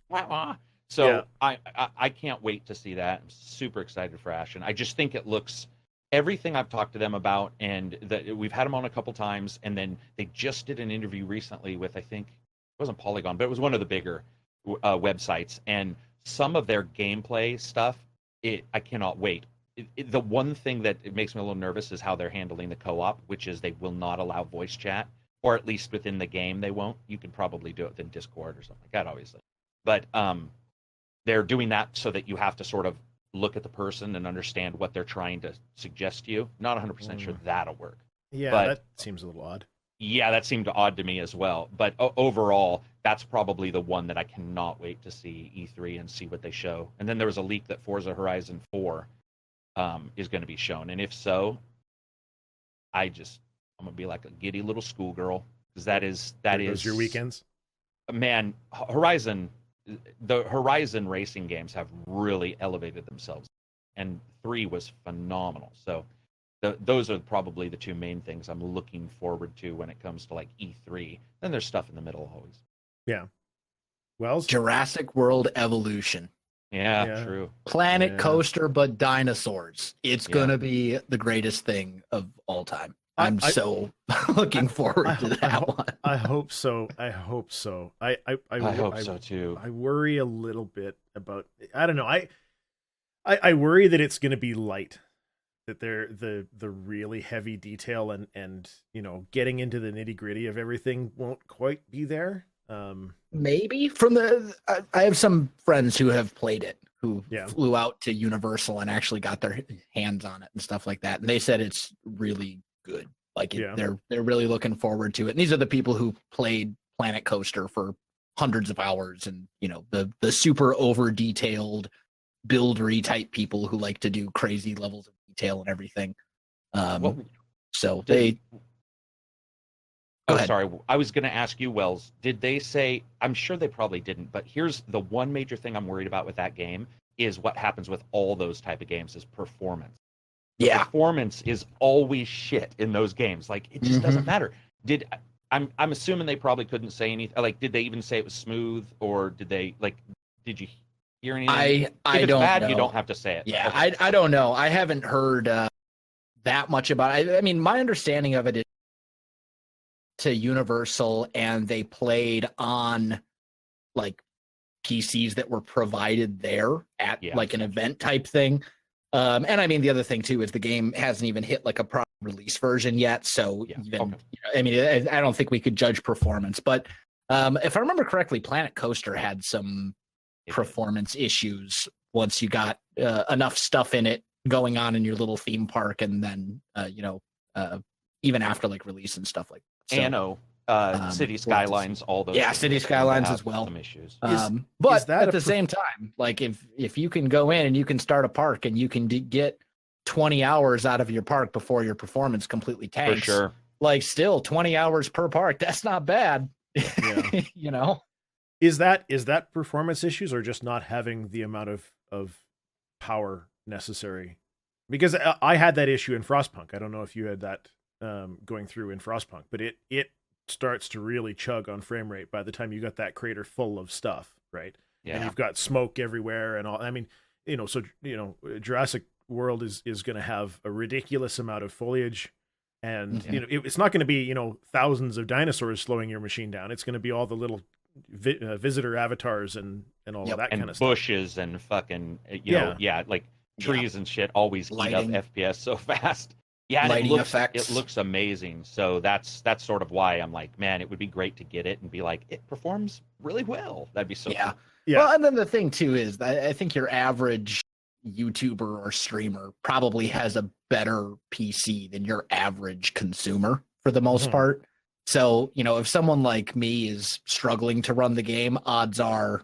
wah, wah. So I can't wait to see that. I'm super excited for Ashen. I just think it looks everything I've talked to them about, and that we've had them on a couple times, and then they just did an interview recently with, I think it wasn't Polygon, but it was one of the bigger websites, and some of their gameplay stuff, I cannot wait. The one thing that it makes me a little nervous is how they're handling the co-op, which is they will not allow voice chat, or at least within the game they won't. You can probably do it within Discord or something like that, obviously. But they're doing that so that you have to sort of look at the person and understand what they're trying to suggest to you. Not 100% sure that'll work. Yeah, but that seems a little odd. Yeah, that seemed odd to me as well. But overall, that's probably the one that I cannot wait to see E3 and see what they show. And then there was a leak that Forza Horizon 4 is going to be shown. And if so, I'm going to be like a giddy little schoolgirl, because that is your weekends. Man, the Horizon racing games have really elevated themselves, and 3 was phenomenal. So those are probably the two main things I'm looking forward to when it comes to like E3. Then there's stuff in the middle always. Yeah. Wells? Jurassic World Evolution. Yeah, true. Planet Coaster, but dinosaurs. It's going to be the greatest thing of all time. I'm so looking forward to that one. I hope so. I hope so. I hope so too. I worry a little bit about, I don't know. I worry that it's going to be light, that they're the really heavy detail and getting into the nitty-gritty of everything won't quite be there. Maybe I have some friends who have played it, who flew out to Universal and actually got their hands on it and stuff like that. And they said it's really good. Like they're really looking forward to it. And these are the people who played Planet Coaster for hundreds of hours, and the super over detailed buildery type people who like to do crazy levels of detail and everything. Sorry, I was going to ask you, Wells, did they say, I'm sure they probably didn't, but here's the one major thing I'm worried about with that game is what happens with all those type of games is performance. The performance is always shit in those games. Like, it just doesn't matter. I'm assuming they probably couldn't say anything. Like, did they even say it was smooth, or did you hear anything? If it's don't bad, know. You don't have to say it. Yeah, okay. I don't know. I haven't heard that much about it. I mean, my understanding of it is to Universal, and they played on like PCs that were provided there at like an event type thing. And I mean, the other thing too is the game hasn't even hit like a proper release version yet. So I mean, I don't think we could judge performance, but If I remember correctly, Planet Coaster had some performance issues once you got enough stuff in it going on in your little theme park, and then even after like release and stuff like that. So, City Skylines, all those. Yeah, City Skylines as well. Some issues. But at the same time, like if you can go in and you can start a park and you can get 20 hours out of your park before your performance completely tanks. For sure. Like still 20 hours per park, that's not bad. Yeah. You know? Is that performance issues or just not having the amount of power necessary? Because I had that issue in Frostpunk. I don't know if you had that going through in Frostpunk, but it starts to really chug on frame rate by the time you got that crater full of stuff, right? Yeah. And you've got smoke everywhere and all. I mean, Jurassic World is going to have a ridiculous amount of foliage, and it's not going to be thousands of dinosaurs slowing your machine down. It's going to be all the little visitor avatars and all of that kind of stuff. And bushes and fucking like trees and shit always eat up FPS so fast. Yeah, and it looks amazing. So that's sort of why I'm like, man, it would be great to get it and be like, it performs really well. That'd be so cool. Yeah. Well, and then the thing too is I think your average YouTuber or streamer probably has a better PC than your average consumer for the most part. So, if someone like me is struggling to run the game, odds are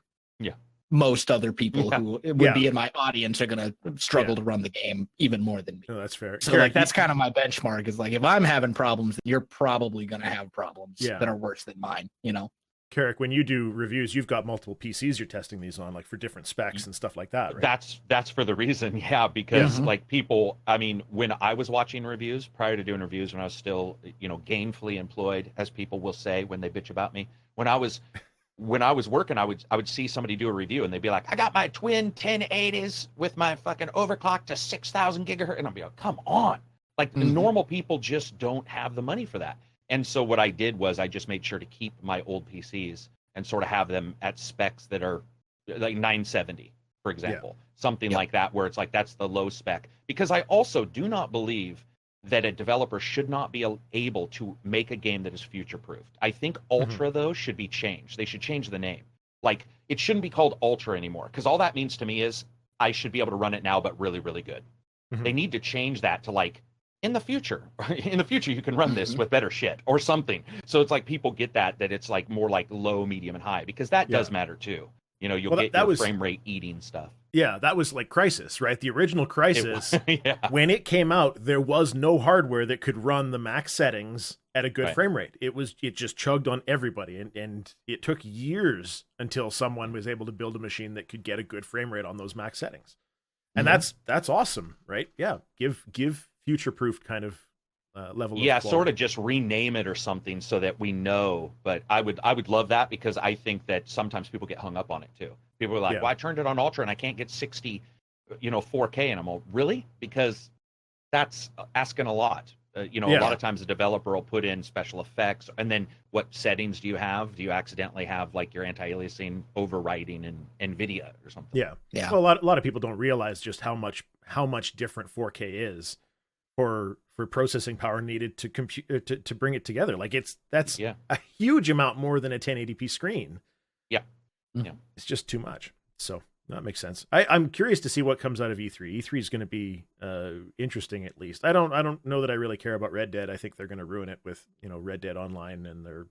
most other people who would be in my audience are going to struggle to run the game even more than me. No, that's fair. So Karak, that's kind of my benchmark is like, if I'm having problems, then you're probably going to have problems that are worse than mine, Karak, when you do reviews, you've got multiple PCs you're testing these on, like for different specs and stuff like that, right? That's for the reason, because like people, I mean, when I was watching reviews prior to doing reviews, when I was still, gainfully employed, as people will say when they bitch about me, when I was working, I would see somebody do a review and they'd be like, I got my twin 1080s with my fucking overclock to 6,000 gigahertz, and I'd be like, come on, like the normal people just don't have the money for that. And so what I did was I just made sure to keep my old PCs and sort of have them at specs that are like 970, for example, something like that, where it's like, that's the low spec. Because I also do not believe that a developer should not be able to make a game that is future-proofed. I think Ultra, though, should be changed. They should change the name. Like, it shouldn't be called Ultra anymore, because all that means to me is I should be able to run it now, but really, really good. They need to change that to like, in the future you can run this with better shit or something. So it's like people get that it's like more like low, medium, and high, because that does matter too. You'll get your frame rate eating stuff. Yeah, that was like Crysis, right? The original Crysis, when it came out, there was no hardware that could run the max settings at a good frame rate. It just chugged on everybody, and it took years until someone was able to build a machine that could get a good frame rate on those max settings. And that's awesome, right? Yeah, give future-proofed kind of level of quality. Sort of just rename it or something so that we know. But I would love that, because I think that sometimes people get hung up on it too. People are like, well, I turned it on Ultra and I can't get 60, 4K. And I'm all, really? Because that's asking a lot. A lot of times the developer will put in special effects, and then what settings do you have? Do you accidentally have like your anti-aliasing overriding in NVIDIA or something? Yeah. Well, a lot of people don't realize just how much different 4K is for processing power needed to compute to bring it together. Like that's a huge amount more than a 1080p screen. It's just too much. So that makes sense. I'm curious to see what comes out of E3. E3 is going to be interesting, at least. I don't know that I really care about Red Dead. I think they're going to ruin it with Red Dead Online, and they're.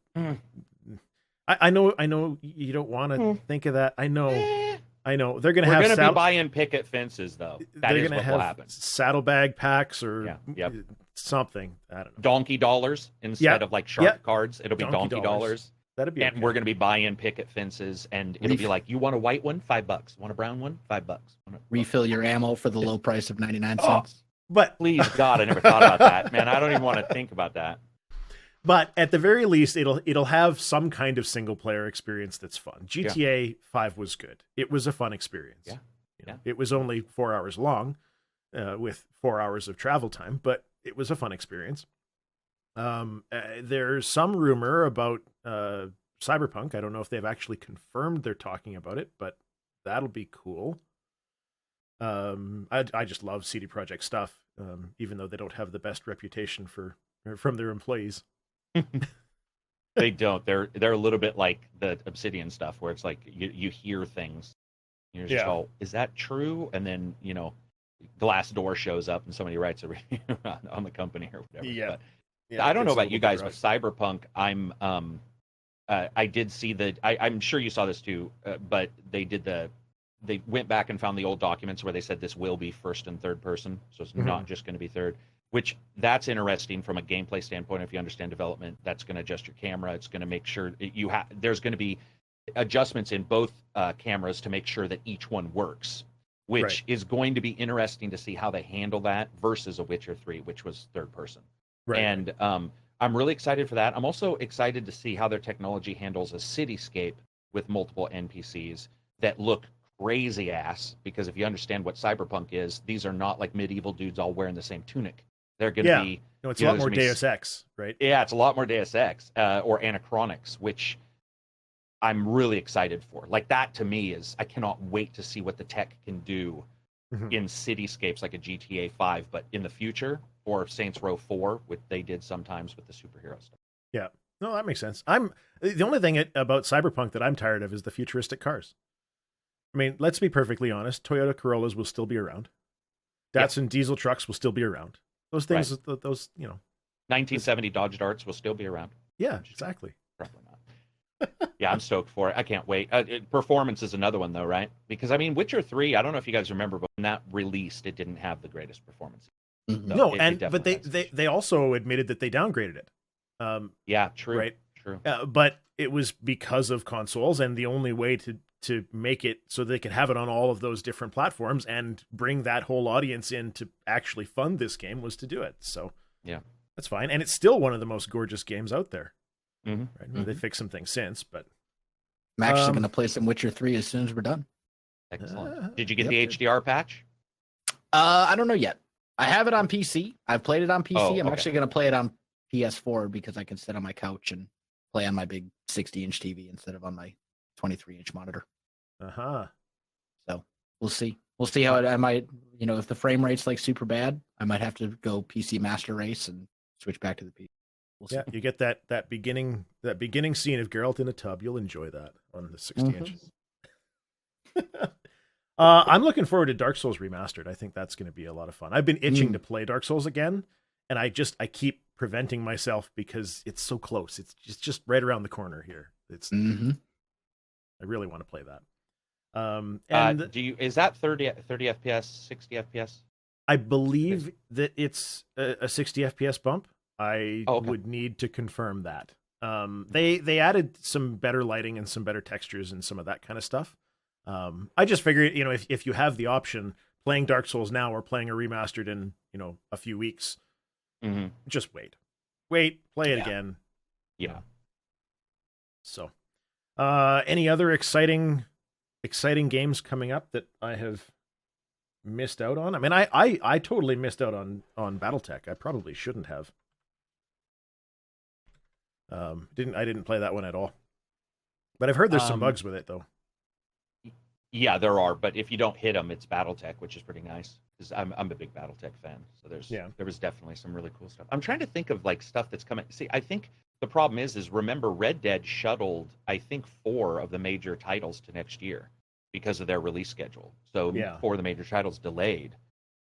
I know you don't want to think of that. I know they're going to have. We're going to be buying picket fences, though. That is what will happen. Saddlebag packs or something. I don't know. Donkey dollars instead of like shark cards. It'll be donkey dollars. That'd be. And we're going to be buying picket fences, and it'll be like, you want a white one, $5. Want a brown one, $5. Refill your ammo for the low price of 99 cents. But please, God, I never thought about that, man. I don't even want to think about that. But at the very least, it'll have some kind of single player experience that's fun. GTA 5 was good. It was a fun experience. It was only 4 hours long, with 4 hours of travel time, but it was a fun experience. There's some rumor about Cyberpunk. I don't know if they've actually confirmed they're talking about it, but that'll be cool. I just love CD Projekt stuff, even though they don't have the best reputation from their employees. They don't. They're a little bit like the Obsidian stuff, where it's like you hear things. You're just all, is that true? And then Glassdoor shows up and somebody writes a review on the company or whatever. Yeah. But I don't know about you guys, but Cyberpunk, I did see I'm sure you saw this too, but they went back and found the old documents where they said this will be first and third person, so it's not just going to be third. Which that's interesting from a gameplay standpoint. If you understand development, that's going to adjust your camera. It's going to make sure there's going to be adjustments in both cameras to make sure that each one works, which is going to be interesting to see how they handle that versus a Witcher 3, which was third person. Right. And I'm really excited for that. I'm also excited to see how their technology handles a cityscape with multiple NPCs that look crazy ass, because if you understand what Cyberpunk is, these are not like medieval dudes all wearing the same tunic. They're going to be... No, it's a lot more Deus Ex, right? Yeah, it's a lot more Deus Ex or Anachronics, which I'm really excited for. Like, that to me is... I cannot wait to see what the tech can do in cityscapes like a GTA 5, but in the future, or Saints Row 4, which they did sometimes with the superhero stuff. Yeah. No, that makes sense. The only thing about Cyberpunk that I'm tired of is the futuristic cars. I mean, let's be perfectly honest. Toyota Corollas will still be around. Datsun diesel trucks will still be around. Those things, those 1970 Dodge Darts will still be around. Yeah, exactly. Probably not. Yeah, I'm stoked for it. I can't wait. Performance is another one, though, right? Because, I mean, Witcher 3, I don't know if you guys remember, but when that released, it didn't have the greatest performance. So but they also admitted that they downgraded it. Yeah, true. Right? True. But it was because of consoles, and the only way to make it so they could have it on all of those different platforms and bring that whole audience in to actually fund this game was to do it. So yeah, that's fine. And it's still one of the most gorgeous games out there. Mm-hmm. Right? I mean, they fixed some things since, but I'm actually going to play some Witcher 3 as soon as we're done. Excellent. Did you get the HDR patch? I don't know yet. I have it on PC. I've played it on PC. Oh, I'm actually going to play it on PS4 because I can sit on my couch and play on my big 60-inch TV instead of on my 23-inch monitor. So we'll see. We'll see how I might, if the frame rate's like super bad, I might have to go PC Master Race and switch back to the PC. We'll see. Yeah, you get that beginning scene of Geralt in a tub. You'll enjoy that on the 60 inches. I'm looking forward to Dark Souls Remastered. I think that's going to be a lot of fun. I've been itching to play Dark Souls again, and I keep preventing myself because it's so close. It's just right around the corner here. It's I really want to play that. And is that 30 FPS, 60 FPS? I believe that it's a 60 FPS bump. I would need to confirm that. They added some better lighting and some better textures and some of that kind of stuff. I just figured, if you have the option, playing Dark Souls now or playing a remastered in, a few weeks, just wait, play it again. Yeah. So, any other exciting games coming up that I have missed out on? I mean, I totally missed out on BattleTech. I probably shouldn't have. I didn't play that one at all. But I've heard there's some bugs with it though. Yeah, there are, but if you don't hit them, it's BattleTech, which is pretty nice. Because I'm a big BattleTech fan, so there was definitely some really cool stuff. I'm trying to think of like stuff that's coming. See, I think the problem is remember Red Dead shuttled, I think, 4 of the major titles to next year because of their release schedule. So 4 of the major titles delayed,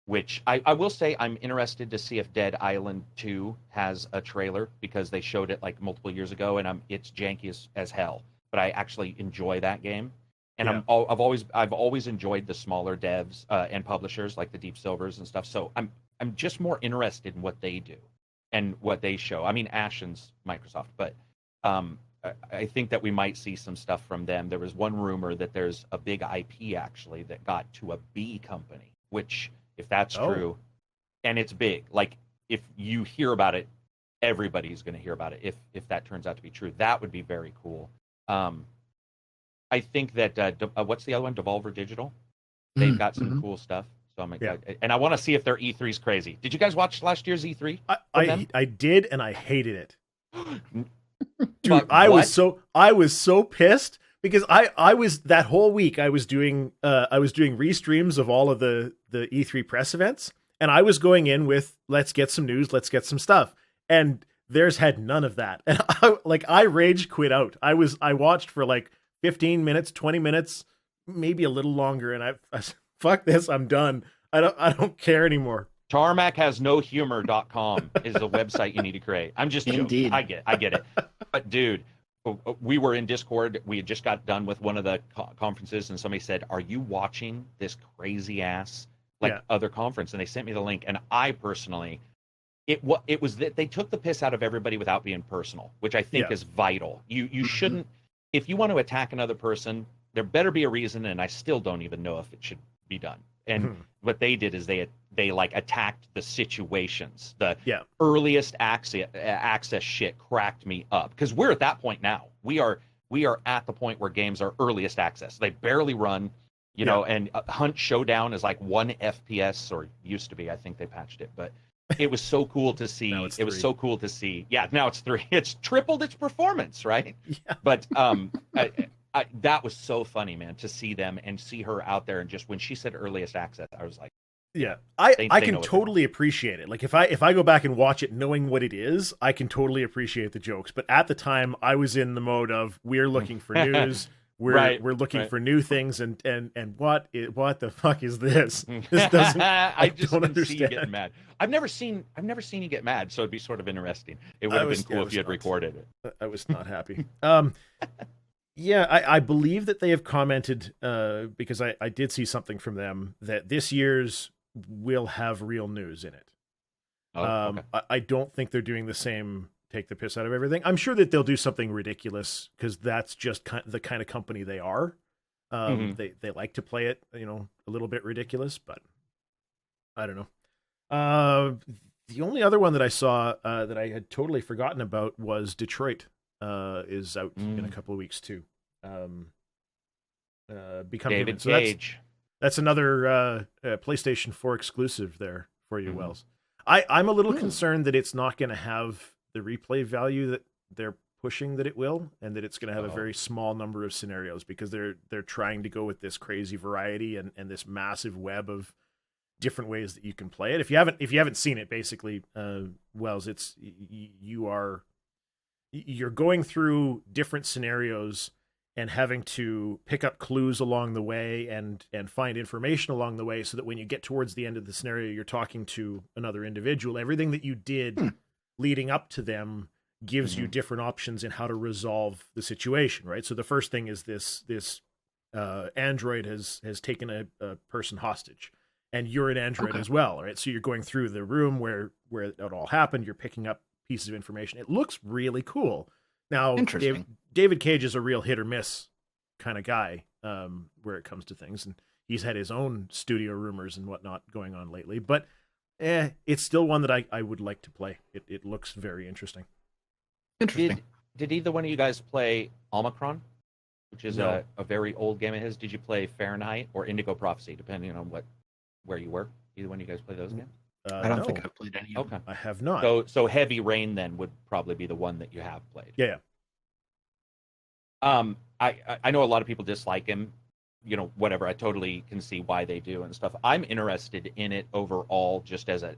which I will say I'm interested to see if Dead Island 2 has a trailer, because they showed it like multiple years ago, and it's janky as hell. But I actually enjoy that game. And I've always enjoyed the smaller devs and publishers like the Deep Silvers and stuff. So I'm just more interested in what they do and what they show. I mean, Ashen's Microsoft, but I think that we might see some stuff from them. There was one rumor that there's a big IP actually that got to a B company, which if that's true, and it's big, like if you hear about it, everybody's going to hear about it. If that turns out to be true, that would be very cool. I think that what's the other one? Devolver Digital. They've got some cool stuff. So I'm excited. And I want to see if their E3's crazy. Did you guys watch last year's E3? I did, and I hated it. Dude, I was so pissed because I was that whole week I was doing restreams of all of the E3 press events, and I was going in with let's get some news, let's get some stuff. And theirs had none of that. And I rage quit out. I watched for like 15 minutes, 20 minutes, maybe a little longer, and I fuck this, I'm done. I don't care anymore. Tarmack has no humor.com is a website you need to create. I'm just joking. Indeed. I get it. But dude, we were in Discord. We had just got done with one of the conferences, and somebody said, "Are you watching this crazy ass other conference?" And they sent me the link. And I personally, it was that they took the piss out of everybody without being personal, which I think is vital. You shouldn't, if you want to attack another person, there better be a reason. And I still don't even know if it should be done. And what they did is they like attacked the situations. The earliest access shit cracked me up, because we're at that point now. We are at the point where games are earliest access. They barely run, you know, and Hunt Showdown is like 1 FPS, or used to be. I think they patched it, but it was so cool to see. It was so cool to see. Yeah, now it's 3. It's tripled its performance, right? Yeah. But that was so funny, man, to see them and see her out there. And just when she said earliest access, I was like, yeah, I can totally appreciate it. Like if I go back and watch it knowing what it is, I can totally appreciate the jokes. But at the time, I was in the mode of, we're looking for news. We're looking for new things, and what the fuck is this? This doesn't. I don't understand. See you getting mad. I've never seen you get mad, so it'd be sort of interesting. It would have been cool if you had recorded it. I was not happy. Yeah, I believe that they have commented, because I did see something from them, that this year's will have real news in it. Okay. I don't think they're doing the same take the piss out of everything. I'm sure that they'll do something ridiculous, because that's just the kind of company they are. They like to play it, a little bit ridiculous, but I don't know. The only other one that I saw that I had totally forgotten about was Detroit. Is out in a couple of weeks too. Become David Human. So Cage. That's another PlayStation 4 exclusive there for you, Wells. I'm a little concerned that it's not going to have the replay value that they're pushing that it will, and that it's going to have a very small number of scenarios, because they're trying to go with this crazy variety and this massive web of different ways that you can play it. If you haven't seen it, basically, Wells, it's you're going through different scenarios and having to pick up clues along the way and find information along the way, so that when you get towards the end of the scenario, you're talking to another individual. Everything that you did leading up to them gives you different options in how to resolve the situation, right? So the first thing is this android has taken a person hostage, and you're an android as well, right? So you're going through the room where it all happened. You're picking up pieces of information. It looks really cool. Now, David Cage is a real hit or miss kind of guy where it comes to things, and he's had his own studio rumors and whatnot going on lately, but it's still one that I would like to play. It looks very interesting. Did either one of you guys play Omicron, which is a very old game of his? Did you play Fahrenheit or Indigo Prophecy, depending on where you were? Either one of you guys play those games? I don't think I've played any of them. I have not. So Heavy Rain then would probably be the one that you have played. Yeah. I know a lot of people dislike him, whatever. I totally can see why they do and stuff. I'm interested in it overall, just as a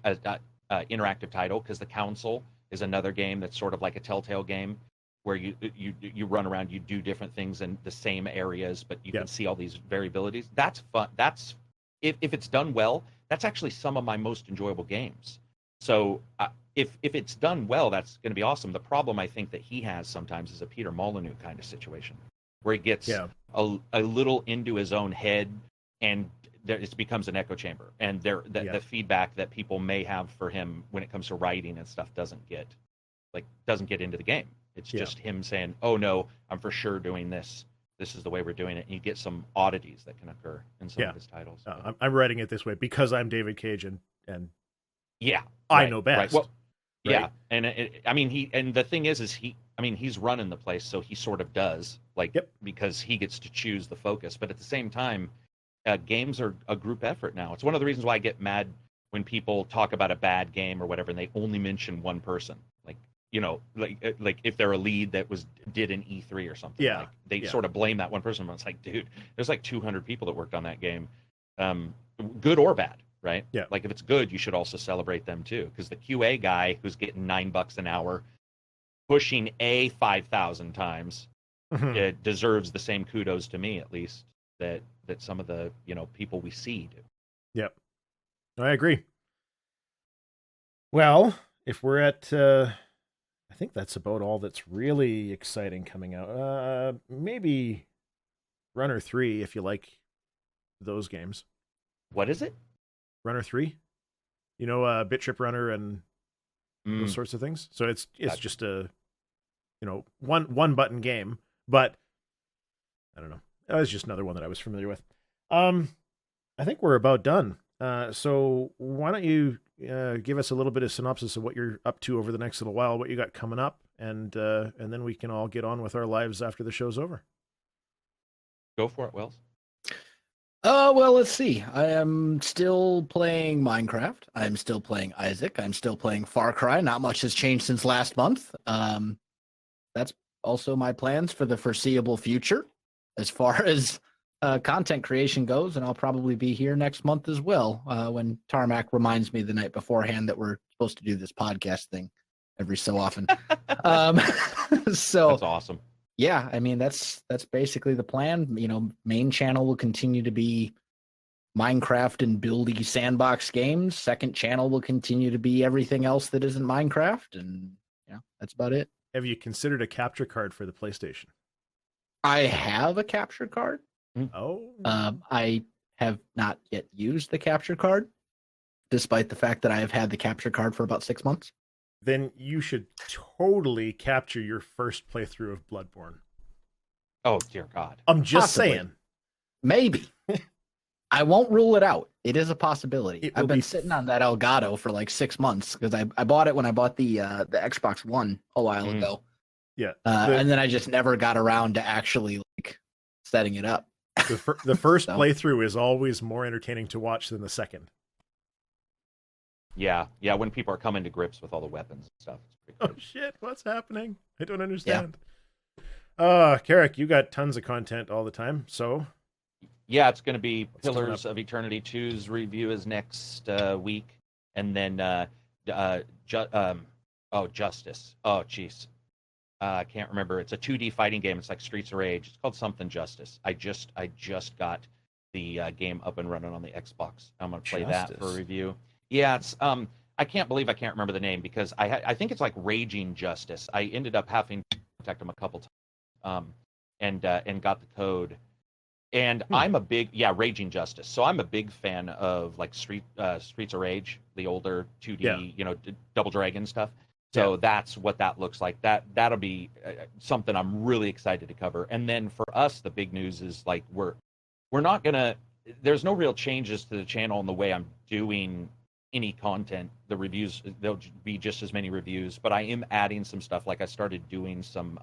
interactive title, because The Council is another game that's sort of like a Telltale game, where you run around, you do different things in the same areas, but you can see all these variabilities. That's fun. That's if it's done well, that's actually some of my most enjoyable games. So if it's done well, that's going to be awesome. The problem I think that he has sometimes is a Peter Molyneux kind of situation, where he gets a little into his own head, and it becomes an echo chamber. And the feedback that people may have for him when it comes to writing and stuff doesn't get into the game. It's just him saying, "Oh no, I'm for sure doing this. This is the way we're doing it." And you get some oddities that can occur in some of his titles. I'm writing it this way because I'm David Cage and I know best. Right. Well, yeah, and the thing is he's running the place, so he sort of does, because he gets to choose the focus. But at the same time, games are a group effort now. It's one of the reasons why I get mad when people talk about a bad game or whatever, and they only mention one person. Like if they're a lead that did an E3 or something, they sort of blame that one person. But it's like, dude, there's like 200 people that worked on that game, good or bad, right? Yeah. Like if it's good, you should also celebrate them too, because the QA guy who's getting $9 an hour pushing a 5,000 times, Mhm. it deserves the same kudos to me, at least, that some of the people we see do. Yep, I agree. Well, if we're at, I think that's about all that's really exciting coming out. Maybe Runner 3, if you like those games. What is it? Runner 3, Bit Trip Runner and those sorts of things. So it's Gotcha. just a one button game, but I don't know. That was just another one that I was familiar with. I think we're about done. So why don't you give us a little bit of synopsis of what you're up to over the next little while, what you got coming up, and then we can all get on with our lives after the show's over. Go for it, Wells. Well, let's see. I am still playing Minecraft. I'm still playing Isaac. I'm still playing Far Cry. Not much has changed since last month. That's also my plans for the foreseeable future as far as content creation goes, and I'll probably be here next month as well when Tarmack reminds me the night beforehand that we're supposed to do this podcast thing every so often. So that's awesome. Yeah, I mean that's basically the plan. Main channel will continue to be Minecraft and buildy sandbox games. Second channel will continue to be everything else that isn't Minecraft, and that's about it. Have you considered a capture card for the PlayStation? I have a capture card. Oh. I have not yet used the capture card, despite the fact that I have had the capture card for about 6 months. Then you should totally capture your first playthrough of Bloodborne. Oh, dear God. I'm just saying. Maybe. I won't rule it out. It is a possibility. I've been sitting on that Elgato for like 6 months because I bought it when I bought the Xbox One a while ago. Yeah. And then I just never got around to actually setting it up. The first playthrough is always more entertaining to watch than the second. Yeah, when people are coming to grips with all the weapons and stuff. It's pretty Oh, shit, what's happening? I don't understand. Karak, you got tons of content all the time, so... Yeah, it's going to be Pillars of Eternity 2's review is next week, and then Justice. Oh, jeez. I can't remember. It's a 2D fighting game. It's like Streets of Rage. It's called something Justice. I just got the game up and running on the Xbox. I'm going to play that for a review. Yeah, it's I can't believe I can't remember the name because I think it's like Raging Justice. I ended up having to contact them a couple times, and got the code. And I'm a big Raging Justice. So I'm a big fan of like Streets of Rage, the older 2D, Double Dragon stuff. So that's what that looks like. That'll be something I'm really excited to cover. And then for us, the big news is like we're not gonna. There's no real changes to the channel in the way I'm doing any content. The reviews, there'll be just as many reviews, but I am adding some stuff. Like I started doing some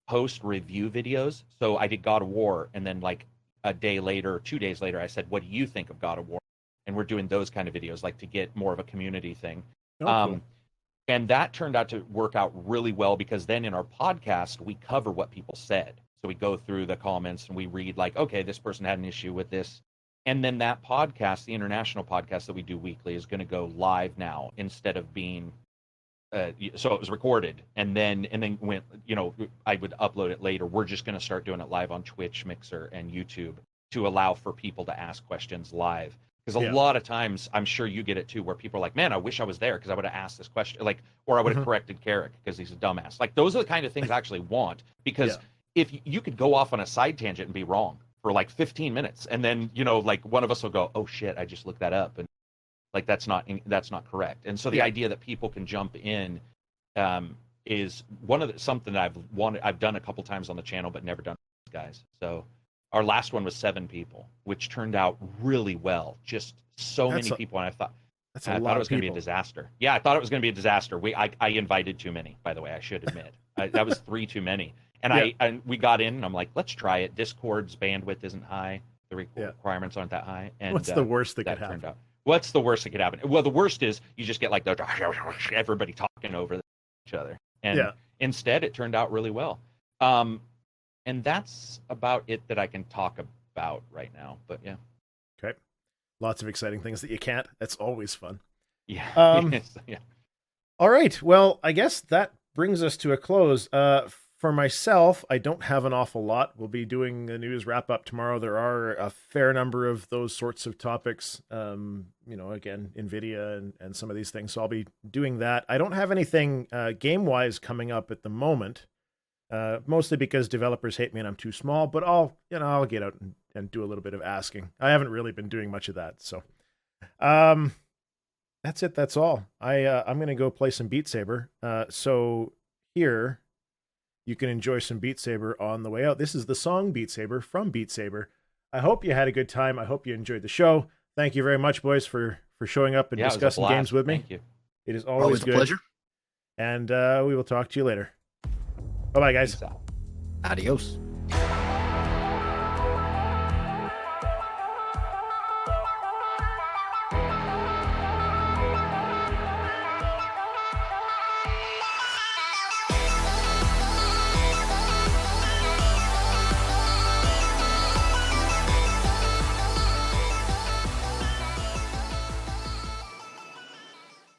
post review videos. So I did God of War, and then like a day later, 2 days later, I said, "What do you think of God of War?" And we're doing those kind of videos, like to get more of a community thing. Cool. And that turned out to work out really well because then in our podcast we cover what people said. So we go through the comments and we read like, okay, this person had an issue with this. And then that podcast, the international podcast that we do weekly, is going to go live now instead of being. So it was recorded and then went. I would upload it later. We're just going to start doing it live on Twitch, Mixer, and YouTube to allow for people to ask questions live. Because a lot of times, I'm sure you get it too, where people are like, "Man, I wish I was there because I would have asked this question," or I would have corrected Karak because he's a dumbass. Like those are the kind of things I actually want because if you could go off on a side tangent and be wrong for like 15 minutes, and then like one of us will go, "Oh shit, I just looked that up," and like that's not correct. And so the idea that people can jump in is something that I've done a couple times on the channel, but never done with these guys. So. Our last one was 7 people, which turned out really well. Just so many people, and I thought it was going to be a disaster. Yeah, I thought it was going to be a disaster. I invited too many, by the way. I should admit that was 3 too many. And we got in, and I'm like, let's try it. Discord's bandwidth isn't high. The requirements aren't that high. And what's the worst that could happen? What's the worst that could happen? Well, the worst is you just get like everybody talking over each other. And instead, it turned out really well. And that's about it that I can talk about right now. But yeah. Okay. Lots of exciting things that you can't. That's always fun. Yeah. All right. Well, I guess that brings us to a close. For myself, I don't have an awful lot. We'll be doing a news wrap up tomorrow. There are a fair number of those sorts of topics. Again, NVIDIA and some of these things. So I'll be doing that. I don't have anything game-wise coming up at the moment, mostly because developers hate me and I'm too small. But I'll get out and do a little bit of asking. I haven't really been doing much of that. So that's it. That's all. I'm going to go play some Beat Saber. So here, you can enjoy some Beat Saber on the way out. This is the song Beat Saber from Beat Saber. I hope you had a good time. I hope you enjoyed the show. Thank you very much, boys, for showing up and discussing games with me. Thank you. It is always a good. pleasure. And we will talk to you later. Bye-bye, guys. Peace out. Adios.